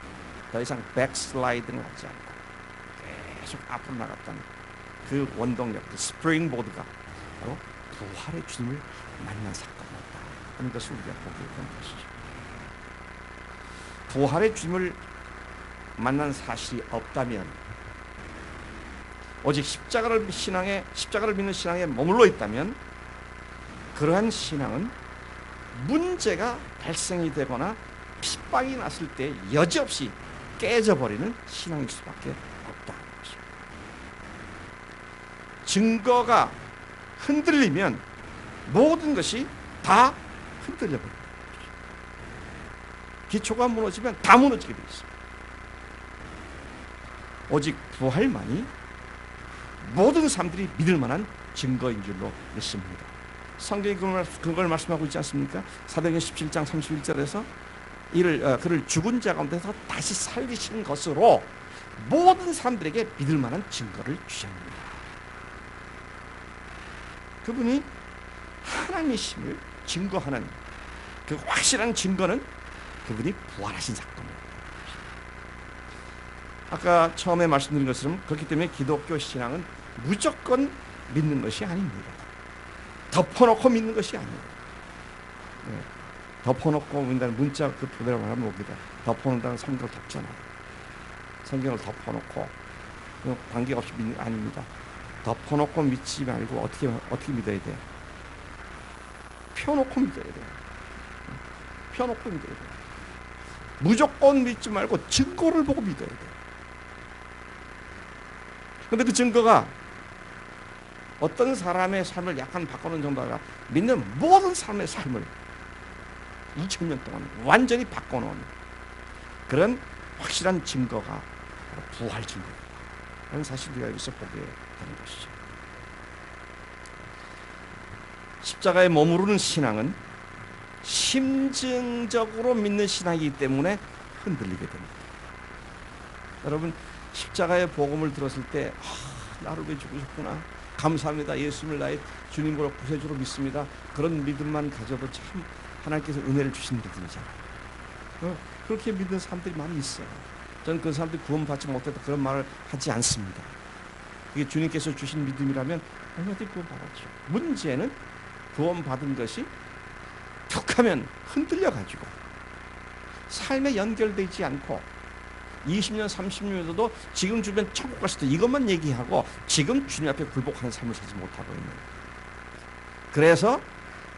S1: 더 이상 백슬라이드는 하지 않고 계속 앞으로 나갔다는 그 원동력, 그 스프링보드가 바로 부활의 주님을 만난 사건이었다 하는 것을 우리가 보게 된 것이죠. 부활의 주님을 만난 사실이 없다면 오직 십자가를 믿는 신앙에 머물러 있다면 그러한 신앙은 문제가 발생이 되거나 핍박이 났을 때 여지없이 깨져버리는 신앙일 수밖에 없다는 것입니다. 증거가 흔들리면 모든 것이 다 흔들려버립니다. 기초가 무너지면 다 무너지게 되어 있습니다. 오직 부활만이 모든 사람들이 믿을 만한 증거인 줄로 믿습니다. 성경이 그걸 말씀하고 있지 않습니까? 사도행전 17장 31절에서 그를 죽은 자 가운데서 다시 살리신 것으로 모든 사람들에게 믿을 만한 증거를 주셨습니다. 그분이 하나님이심을 증거하는 그 확실한 증거는 그분이 부활하신 사건입니다. 아까 처음에 말씀드린 것처럼 그렇기 때문에 기독교 신앙은 무조건 믿는 것이 아닙니다. 덮어놓고 믿는 것이 아니에요. 네. 덮어놓고 믿는다는 문자 그 표대로 말하면 뭡니다. 덮어놓는다는 성경을 덮잖아요. 성경을 덮어놓고 관계없이 믿는 게 아닙니다. 덮어놓고 믿지 말고 어떻게 믿어야 돼요? 펴놓고 믿어야 돼요. 펴놓고 믿어야 돼요. 무조건 믿지 말고 증거를 보고 믿어야 돼요. 그런데 그 증거가 어떤 사람의 삶을 약간 바꾸는 정도가 아니라 믿는 모든 사람의 삶을 2000년 동안 완전히 바꿔놓은 그런 확실한 증거가 부활 증거입니다. 그런 사실 우리가 여기서 보게 되는 것이죠. 십자가에 머무르는 신앙은 심증적으로 믿는 신앙이기 때문에 흔들리게 됩니다. 여러분 십자가의 복음을 들었을 때 나를 위해 죽으셨구나, 감사합니다, 예수님을 나의 주님으로 구세주로 믿습니다, 그런 믿음만 가져도 참 하나님께서 은혜를 주신 분이잖아요. 그렇게 믿는 사람들이 많이 있어요. 저는 그 사람들이 구원받지 못해도 그런 말을 하지 않습니다. 그게 주님께서 주신 믿음이라면 얼마든지 구원받았죠. 문제는 구원받은 것이 툭하면 흔들려가지고 삶에 연결되지 않고 20년 30년에도 지금 주변 천국 갔을 때 이것만 얘기하고 지금 주님 앞에 굴복하는 삶을 살지 못하고 있는, 그래서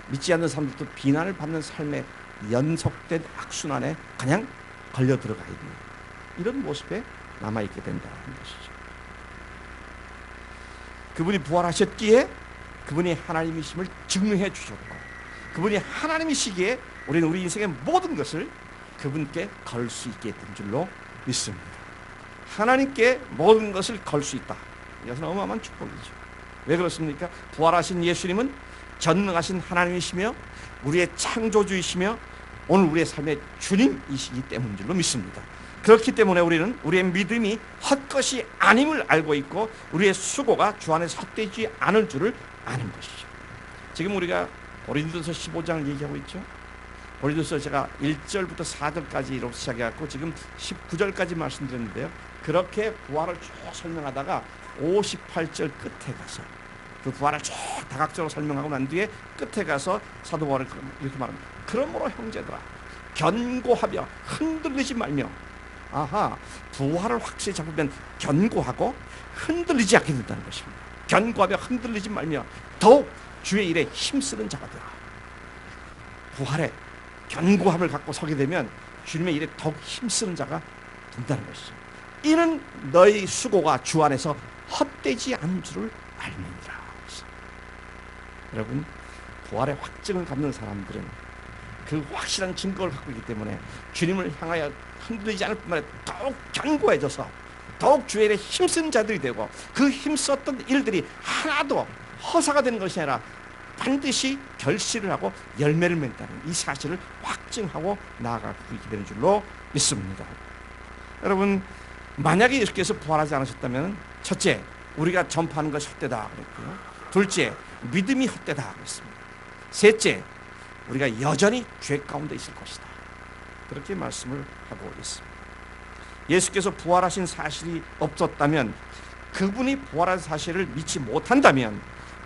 S1: 믿지 않는 사람들도 비난을 받는 삶의 연속된 악순환에 그냥 걸려 들어가 있는 이런 모습에 남아있게 된다는 것이죠. 그분이 부활하셨기에 그분이 하나님이심을 증명해 주셨고, 그분이 하나님이시기에 우리는 우리 인생의 모든 것을 그분께 걸 수 있게 된 줄로 믿습니다. 하나님께 모든 것을 걸 수 있다. 이것은 어마어마한 축복이죠. 왜 그렇습니까? 부활하신 예수님은 전능하신 하나님이시며 우리의 창조주이시며 오늘 우리의 삶의 주님이시기 때문인 줄로 믿습니다. 그렇기 때문에 우리는 우리의 믿음이 헛것이 아님을 알고 있고 우리의 수고가 주 안에서 헛되지 않을 줄을 아는 것이죠. 지금 우리가 고린도서 15장을 얘기하고 있죠. 고린도서 제가 1절부터 4절까지로 시작해갖고 지금 19절까지 말씀드렸는데요. 그렇게 부활을 쭉 설명하다가 58절 끝에 가서 그 부활을 쭉 다각적으로 설명하고 난 뒤에 끝에 가서 사도 바울이 이렇게 말합니다. 그러므로 형제들아 견고하며 흔들리지 말며, 부활을 확실히 잡으면 견고하고 흔들리지 않게 된다는 것입니다. 견고하며 흔들리지 말며 더욱 주의 일에 힘쓰는 자가 되라. 부활에 견고함을 갖고 서게 되면 주님의 일에 더욱 힘쓰는 자가 된다는 것이죠. 이는 너희 수고가 주 안에서 헛되지 않은 줄을 알느니라. 여러분, 부활의 확증을 갖는 사람들은 그 확실한 증거를 갖고 있기 때문에 주님을 향하여 흔들리지 않을 뿐만 아니라 더욱 견고해져서 더욱 주의 일에 힘쓰는 자들이 되고, 그 힘썼던 일들이 하나도 허사가 되는 것이 아니라 반드시 결실을 하고 열매를 맺는다는 이 사실을 확증하고 나아가고 있게 되는 줄로 믿습니다. 여러분, 만약에 예수께서 부활하지 않으셨다면 첫째, 우리가 전파하는 것이 헛되다 그랬고요. 둘째, 믿음이 헛되다 그랬습니다. 셋째, 우리가 여전히 죄 가운데 있을 것이다. 그렇게 말씀을 하고 있습니다. 예수께서 부활하신 사실이 없었다면, 그분이 부활한 사실을 믿지 못한다면,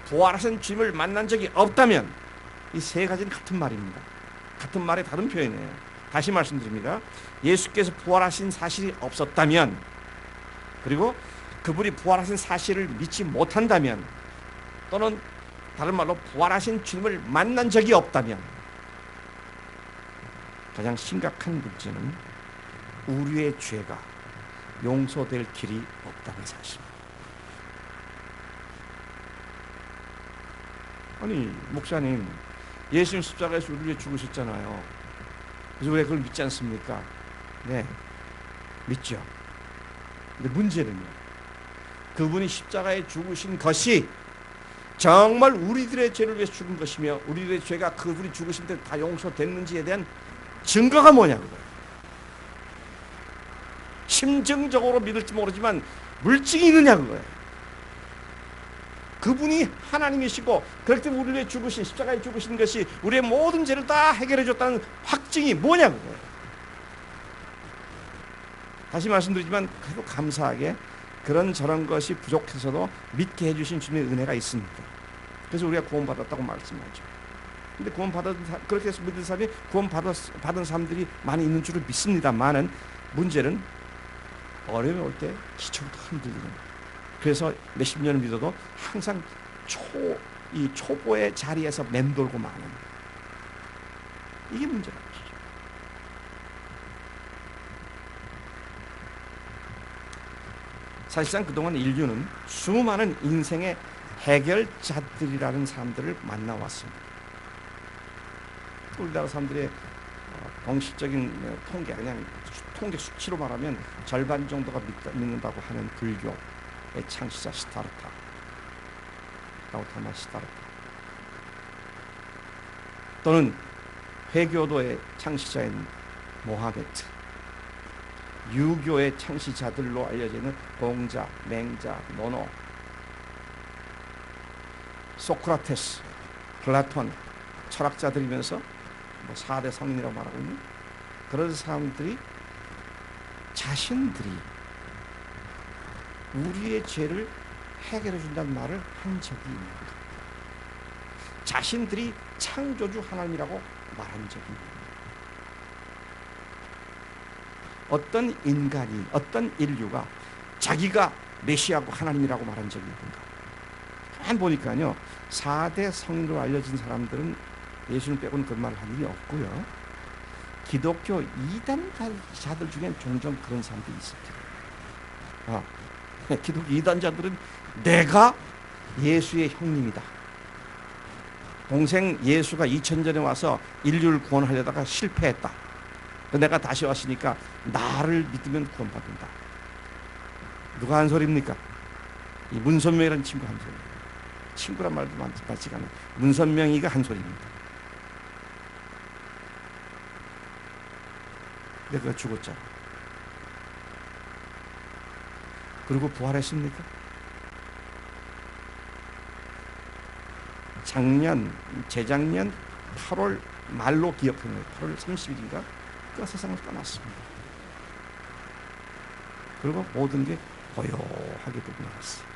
S1: 부활하신 주님을 만난 적이 없다면, 이 세 가지는 같은 말입니다. 같은 말의 다른 표현이에요. 다시 말씀드립니다. 예수께서 부활하신 사실이 없었다면, 그리고 그분이 부활하신 사실을 믿지 못한다면, 또는 다른 말로 부활하신 주님을 만난 적이 없다면, 가장 심각한 문제는 우리의 죄가 용서될 길이 없다는 사실입니다. 아니, 목사님, 예수님 십자가에서 우리를 위해 죽으셨잖아요. 그래서 왜 그걸 믿지 않습니까? 네, 믿죠. 근데 문제는요, 그분이 십자가에 죽으신 것이 정말 우리들의 죄를 위해서 죽은 것이며 우리들의 죄가 그분이 죽으신 때 다 용서됐는지에 대한 증거가 뭐냐고요. 심정적으로 믿을지 모르지만 물증이 있느냐 그거예요. 그분이 하나님이시고 그렇기 때문에 우리를 위해 죽으신, 십자가에 죽으신 것이 우리의 모든 죄를 다 해결해 줬다는 확증이 뭐냐 그거예요. 다시 말씀드리지만 그래도 감사하게 그런 저런 것이 부족해서도 믿게 해주신 주님의 은혜가 있습니다. 그래서 우리가 구원받았다고 말씀하죠. 근데 그렇게 해서 믿는 사람이 구원받은 사람들이 많이 있는 줄을 믿습니다만은, 문제는 어려움이 올 때 기초부터 흔들리는 거예요. 그래서 몇십 년을 믿어도 항상 초보의 자리에서 맴돌고 마는, 이게 문제라는 것이죠. 사실상 그동안 인류는 수많은 인생의 해결자들이라는 사람들을 만나왔습니다. 우리나라 사람들의 공식적인 통계, 그냥 통계 수치로 말하면 절반 정도가 믿는다고 하는 불교의 창시자 시타르타, 가우타마 시타르타, 또는 회교도의 창시자인 모하메트, 유교의 창시자들로 알려져 있는 공자, 맹자, 노노, 소크라테스, 플라톤, 철학자들이면서 4대 성인이라고 말하고 있는 그런 사람들이 자신들이 우리의 죄를 해결해 준다는 말을 한 적이 있는가? 자신들이 창조주 하나님이라고 말한 적이 있는가? 어떤 인간이, 어떤 인류가 자기가 메시아고 하나님이라고 말한 적이 있는가? 한 보니까요, 4대 성인으로 알려진 사람들은 예수님 빼고는 그런 말을 한 일이 없고요. 기독교 이단자들 중엔 종종 그런 사람들이 있습니다. 기독교 이단자들은 내가 예수의 형님이다. 동생 예수가 2000전에 와서 인류를 구원하려다가 실패했다. 내가 다시 왔으니까 나를 믿으면 구원받는다. 누가 한 소리입니까? 이 문선명이라는 친구 한 소리. 친구란 말도 맞지가 않아요. 문선명이가 한 소리입니다. 내가 죽었잖아. 그리고 부활했습니까? 재작년 8월 말로 기억하는 거예요. 8월 30일인가? 그 세상을 떠났습니다. 그리고 모든 게 고요하게 되고 나왔어요.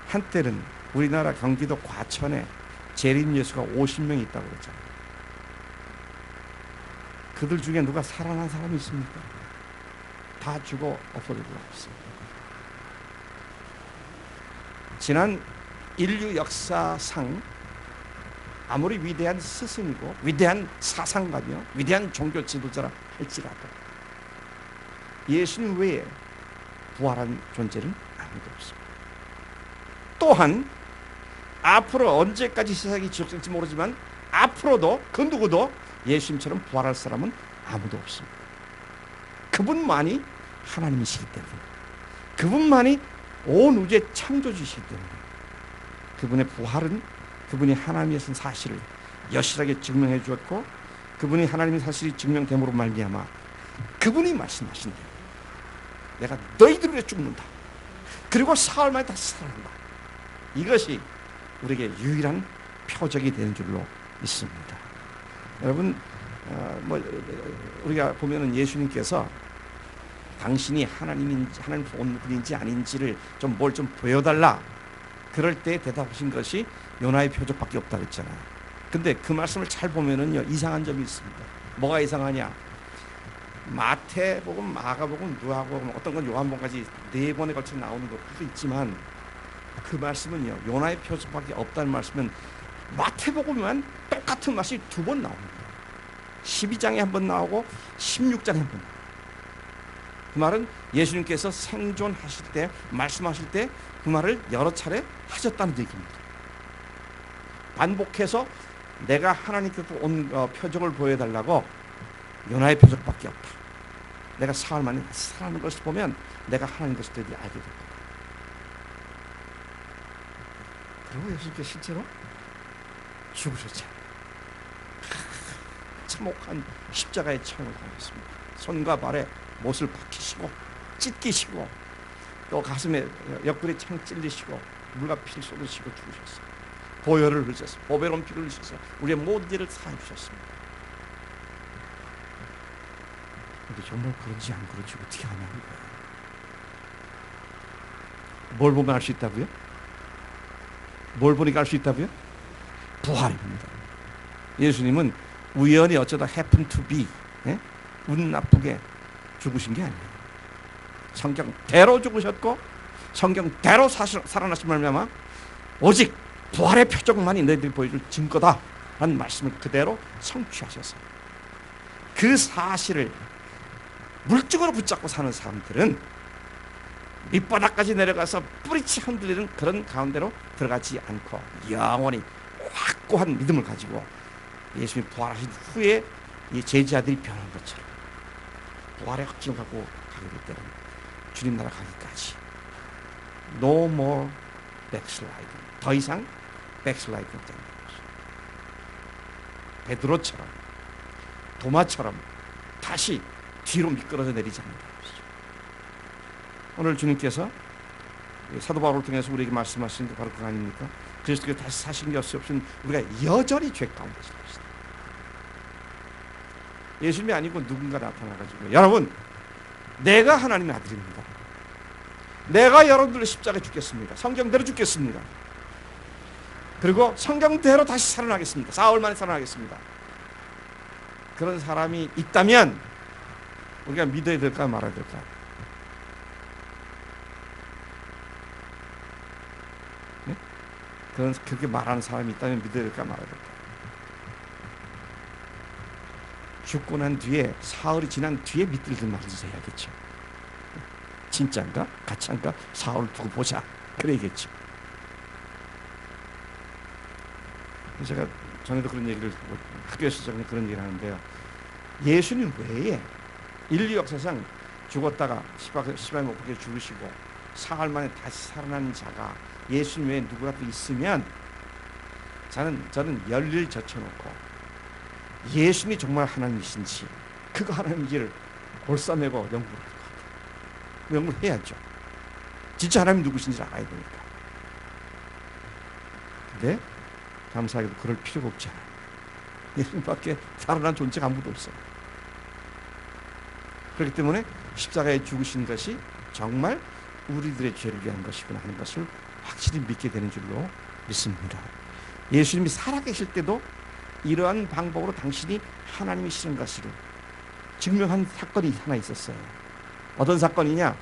S1: 한때는 우리나라 경기도 과천에 재림 예수가 50명 있다고 그랬잖아요. 그들 중에 누가 살아난 사람이 있습니까? 다 죽어 없어지고 없습니다. 지난 인류 역사상 아무리 위대한 스승이고 위대한 사상가며 위대한 종교 지도자라 할지라도 예수님 외에 부활한 존재는 아무도 없습니다. 또한 앞으로 언제까지 세상이 지속될지 모르지만 앞으로도 그 누구도 예수님처럼 부활할 사람은 아무도 없습니다. 그분만이 하나님이시기 때문에, 그분만이 온 우주의 창조주시기 때문에 그분의 부활은 그분이 하나님이신 사실을 여실하게 증명해 주었고, 그분이 하나님의 사실이 증명됨으로 말미암아 그분이 말씀하신 대로 내가 너희들을 위해 죽는다. 그리고 사흘 만에 다시 살아난다. 이것이 우리에게 유일한 표적이 되는 줄로 믿습니다. 여러분, 우리가 보면은 예수님께서 당신이 하나님인지 하나님 온 분인지 아닌지를 뭘 좀 보여달라. 그럴 때 대답하신 것이 요나의 표적밖에 없다 그랬잖아요. 근데 그 말씀을 잘 보면은요, 이상한 점이 있습니다. 뭐가 이상하냐? 마태복음, 마가복음, 누가복음, 어떤 건 요한복음까지 4번에 걸쳐 나오는 것도 있지만 그 말씀은요, 요나의 표적밖에 없다는 말씀은 마태복음만 똑같은 말씀이 2번 나옵니다. 12장에 한 번 나오고 16장에 한 번 나옵니다. 그 말은 예수님께서 생존하실 때, 말씀하실 때 그 말을 여러 차례 하셨다는 얘기입니다. 반복해서 내가 하나님께서 온 표적을 보여달라고 요나의 표적밖에 없다. 내가 사흘 만에 살아나는 것을 보면 내가 하나님 것을 드디어 알게 될 거다. 그리고 예수님께서 실제로 죽으셨잖아요. 참혹한 십자가의 창을 당했습니다. 손과 발에 못을 박히시고 찢기시고 또 가슴에 옆구리 창 찔리시고 물과 피를 쏟으시고 죽으셨어요. 보혈을 흘리셨어요. 보배로운 피를 흘리셔서 우리의 모든 죄를 사해 주셨습니다. 근데 정말 그런지 안 그런지 어떻게 하냐는 거예요. 뭘 보면 알 수 있다고요? 뭘 보니까 알 수 있다고요? 부활입니다. 예수님은 우연히 어쩌다 happen to be, 운 나쁘게 죽으신 게 아니에요. 성경대로 죽으셨고 성경대로 살아나신 말미암아 오직 부활의 표적만이 너희들이 보여줄 증거다 라는 말씀을 그대로 성취하셔서 그 사실을 물증으로 붙잡고 사는 사람들은 밑바닥까지 내려가서 뿌리치 흔들리는 그런 가운데로 들어가지 않고 영원히 확고한 믿음을 가지고 예수님이 부활하신 후에 이 제자들이 변한 것처럼 부활의 확증을 갖고 가게 될 때는 주님 나라 가기까지 no more backsliding, 더 이상 backsliding 되는 것이죠. 베드로처럼 도마처럼 다시 뒤로 미끄러져 내리지 않는 것이죠. 오늘 주님께서 사도 바울을 통해서 우리에게 말씀하신 게 바로 그거 아닙니까? 그리스도께 다시 사신 게 없으면 우리가 여전히 죄 가운데 있을 것이다. 예수님이 아니고 누군가 나타나가지고 여러분, 내가 하나님의 아들입니다. 내가 여러분들의 십자가에 죽겠습니다. 성경대로 죽겠습니다. 그리고 성경대로 다시 살아나겠습니다. 4월 만에 살아나겠습니다. 그런 사람이 있다면 우리가 믿어야 될까 말아야 될까? 네? 그렇게 말하는 사람이 있다면 믿어야 될까 말아야 될까? 죽고 난 뒤에 사흘이 지난 뒤에 믿들들 말해서 해야겠죠. 진짜인가? 가짜인가? 사흘 두고 보자. 그래야겠죠. 제가 전에도 그런 얘기를 학교에서 전에 그런 얘기를 하는데요. 예수님 외에 인류 역사상 죽었다가 십자가에 못 박혀 죽으시고 사흘 만에 다시 살아난 자가 예수님 외에 누구라도 있으면 저는 열일 젖혀놓고 예수님이 정말 하나님이신지 그가 하나님인지를 골싸매고 연구를 할 것 같아요. 연구를 해야죠. 진짜 하나님 누구신지 알아야 되니까. 근데 감사하게도 그럴 필요가 없잖아요. 예수님밖에 살아난 존재가 아무도 없어요. 그렇기 때문에 십자가에 죽으신 것이 정말 우리들의 죄를 위한 것이구나 하는 것을 확실히 믿게 되는 줄로 믿습니다. 예수님이 살아계실 때도 이러한 방법으로 당신이 하나님이시는 것을 증명한 사건이 하나 있었어요. 어떤 사건이냐?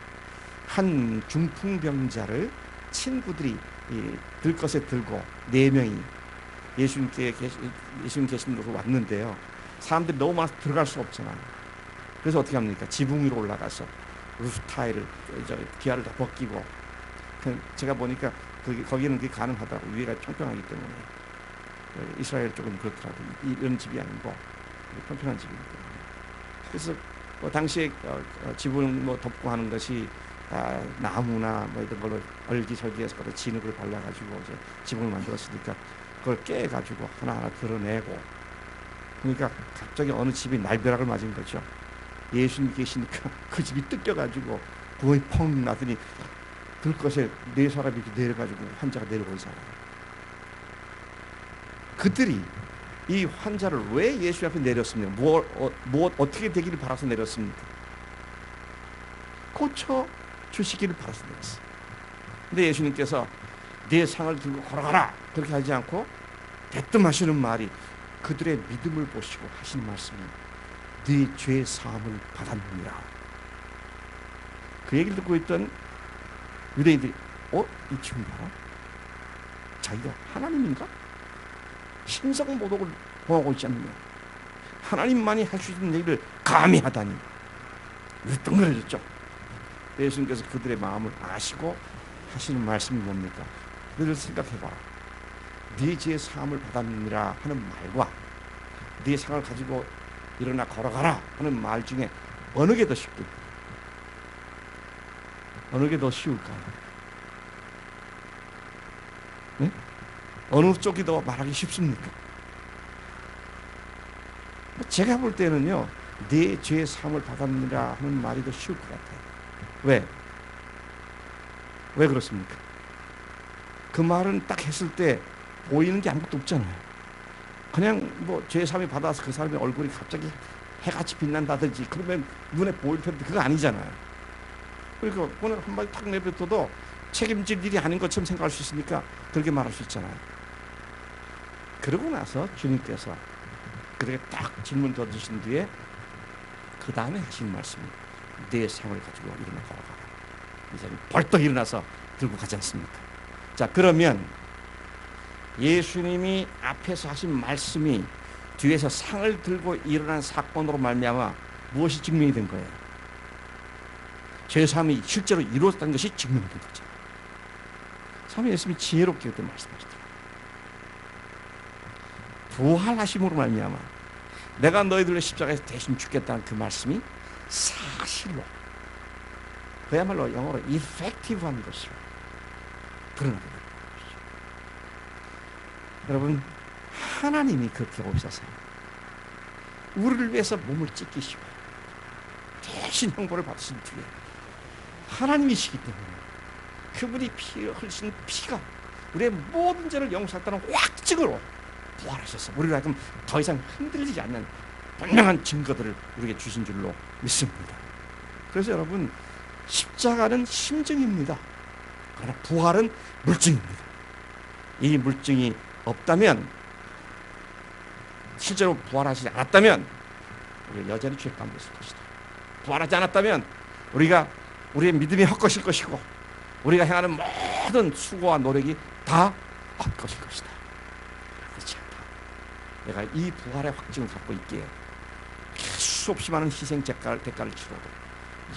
S1: 한 중풍병자를 친구들이 들것에 들고 4명이 예수님 계신 곳으로 왔는데요. 사람들이 너무 많아서 들어갈 수 없잖아요. 그래서 어떻게 합니까? 지붕 위로 올라가서 루프 타일을 기아를 다 벗기고, 제가 보니까 거기는 그게 가능하더라고요. 위가 평평하기 때문에. 이스라엘 쪽은 그렇더라고요. 이런 집이 아니고 평평한 집이기 때문에. 그래서 당시에 지붕 덮고 하는 것이 나무나 이런 걸로 얼기설기해서 진흙을 발라가지고 이제 지붕을 만들었으니까 그걸 깨가지고 하나하나 드러내고, 그러니까 갑자기 어느 집이 날벼락을 맞은 거죠. 예수님 계시니까 그 집이 뜯겨가지고 구멍이 펑 나더니 들것에 4사람이 이렇게 내려가지고 환자가 내려온 사람. 그들이 이 환자를 왜 예수 앞에 내렸습니까? 어떻게 되기를 바라서 내렸습니까? 고쳐 주시기를 바라서 내렸어요. 근데 예수님께서 네 상을 들고 걸어가라 그렇게 하지 않고 대뜸 하시는 말이, 그들의 믿음을 보시고 하신 말씀이 네 죄의 사함을 받았느니라. 그 얘기를 듣고 있던 유대인들이 이 친구 봐라, 자기가 하나님인가? 신성모독을 범하고 있지 않느냐, 하나님만이 할 수 있는 얘기를 감히 하다니. 뜬그러졌죠. 예수님께서 그들의 마음을 아시고 하시는 말씀이 뭡니까? 너를 생각해봐라. 네 죄의 사함을 받았느니라 하는 말과 네 상을 가지고 일어나 걸어가라 하는 말 중에 어느 게 더 쉽습니까? 어느 게 더 쉬울까요? 네? 어느 쪽이 더 말하기 쉽습니까? 제가 볼 때는요, 네 죄의 사함을 받았느니라 하는 말이 더 쉬울 것 같아요. 왜? 왜 그렇습니까? 그 말은 딱 했을 때 보이는 게 아무것도 없잖아요. 그냥 죄의 사함이 받아서 그 사람의 얼굴이 갑자기 해같이 빛난다든지 그러면 눈에 보일 텐데 그거 아니잖아요. 그러니까 오늘 한마디 탁 내뱉어도 책임질 일이 아닌 것처럼 생각할 수 있으니까 그렇게 말할 수 있잖아요. 그러고 나서 주님께서 그렇게 딱 질문 던지신 뒤에 그 다음에 하신 말씀이 내 상을 가지고 일어나 걸어가라. 이 사람이 벌떡 일어나서 들고 가지 않습니까? 자, 그러면 예수님이 앞에서 하신 말씀이 뒤에서 상을 들고 일어난 사건으로 말미암아 무엇이 증명이 된 거예요? 죄사함이 실제로 이루어졌다는 것이 증명된 거죠. 참 예수님이 지혜롭게 그때 말씀하시더라고요. 부활하심으로 말미암아 내가 너희들의 십자가에서 대신 죽겠다는 그 말씀이 사실로, 그야말로 영어로 effective한 것으로 드러나게 됩니다. 여러분, 하나님이 그렇게 오셔서 우리를 위해서 몸을 찢기시고 대신 형벌을 받으신 뒤에 하나님이시기 때문에 그분이 피를 흘리신 피가 우리의 모든 죄를 용서했다는 확증으로 부활하셔서 우리를 하여금 더 이상 흔들리지 않는 분명한 증거들을 우리에게 주신 줄로 믿습니다. 그래서 여러분, 십자가는 심증입니다. 그러나 부활은 물증입니다. 이 물증이 없다면, 실제로 부활하시지 않았다면 우리가 여전히 죄 가운데 있을 것이다. 부활하지 않았다면 우리의 믿음이 헛것일 것이고 우리가 행하는 모든 수고와 노력이 다 헛것일 것이다. 그렇지 않다. 내가 이 부활의 확증을 갖고 있기에 수없이 많은 희생 대가를 치러도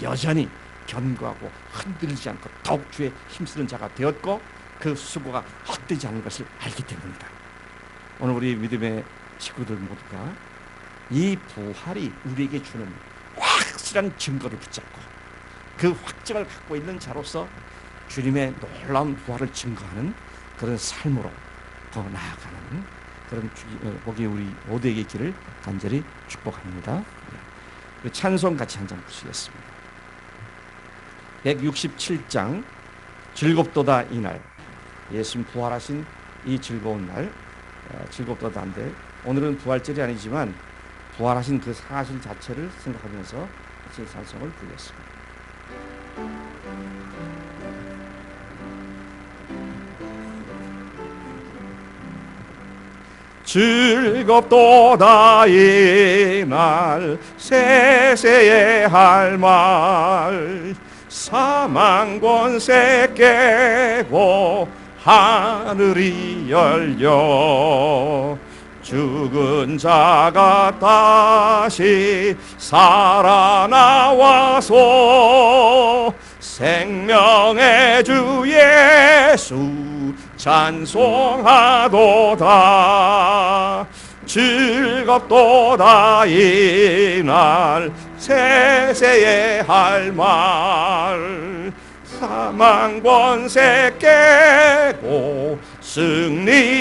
S1: 여전히 견고하고 흔들리지 않고 더욱 주에 힘쓰는 자가 되었고 그 수고가 헛되지 않은 것을 알기 때문이다. 오늘 우리 믿음의 식구들 모두가 이 부활이 우리에게 주는 확실한 증거를 붙잡고 그 확증을 갖고 있는 자로서 주님의 놀라운 부활을 증거하는 그런 삶으로 더 나아가는 그런 복이 우리 모두에게 있기를 간절히 축복합니다. 찬송 같이 한 장 부르시겠습니다. 167장 즐겁도다 이날, 예수님 부활하신 이 즐거운 날, 즐겁도다인데 오늘은 부활절이 아니지만 부활하신 그 사실 자체를 생각하면서 같이 찬송을 부르겠습니다. 즐겁도다 이날 세세의 할 말 사망 권세 깨고 하늘이 열려 죽은 자가 다시 살아나와서 생명의 주 예수 찬송하도다. 즐겁도다 이날 세세의 할 말 사망 권세 깨고 승리하셨네.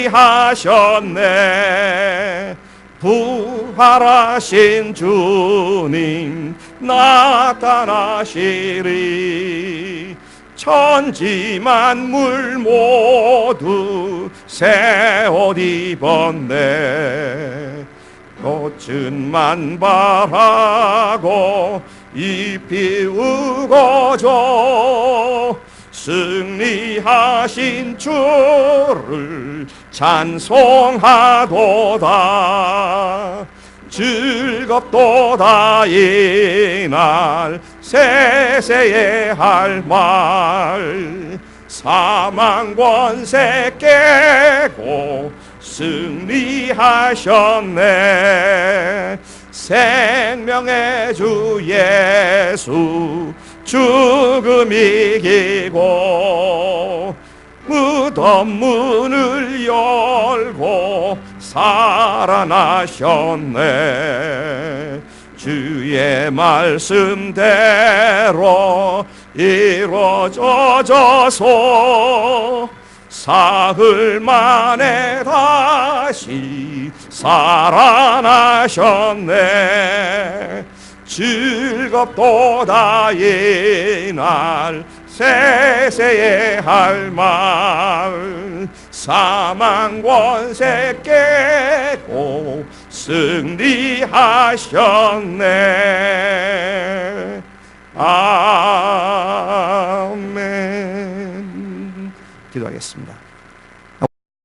S1: 부활하신 주님 나타나시리. 천지 만물 모두 새 옷 입었네. 꽃은 만발하고 잎이 우거져 승리하신 주를 찬송하도다. 즐겁도다 이날 세세의 할 말 사망 권세 깨고 승리하셨네. 생명의 주 예수 죽음 이기고 무덤 문을 열고 살아나셨네. 주의 말씀대로 이루어져서 사흘 만에 다시 살아나셨네. 즐겁도다 이날 세세의 할 말 사망 권세 깨고 승리하셨네. 아멘. 기도하겠습니다.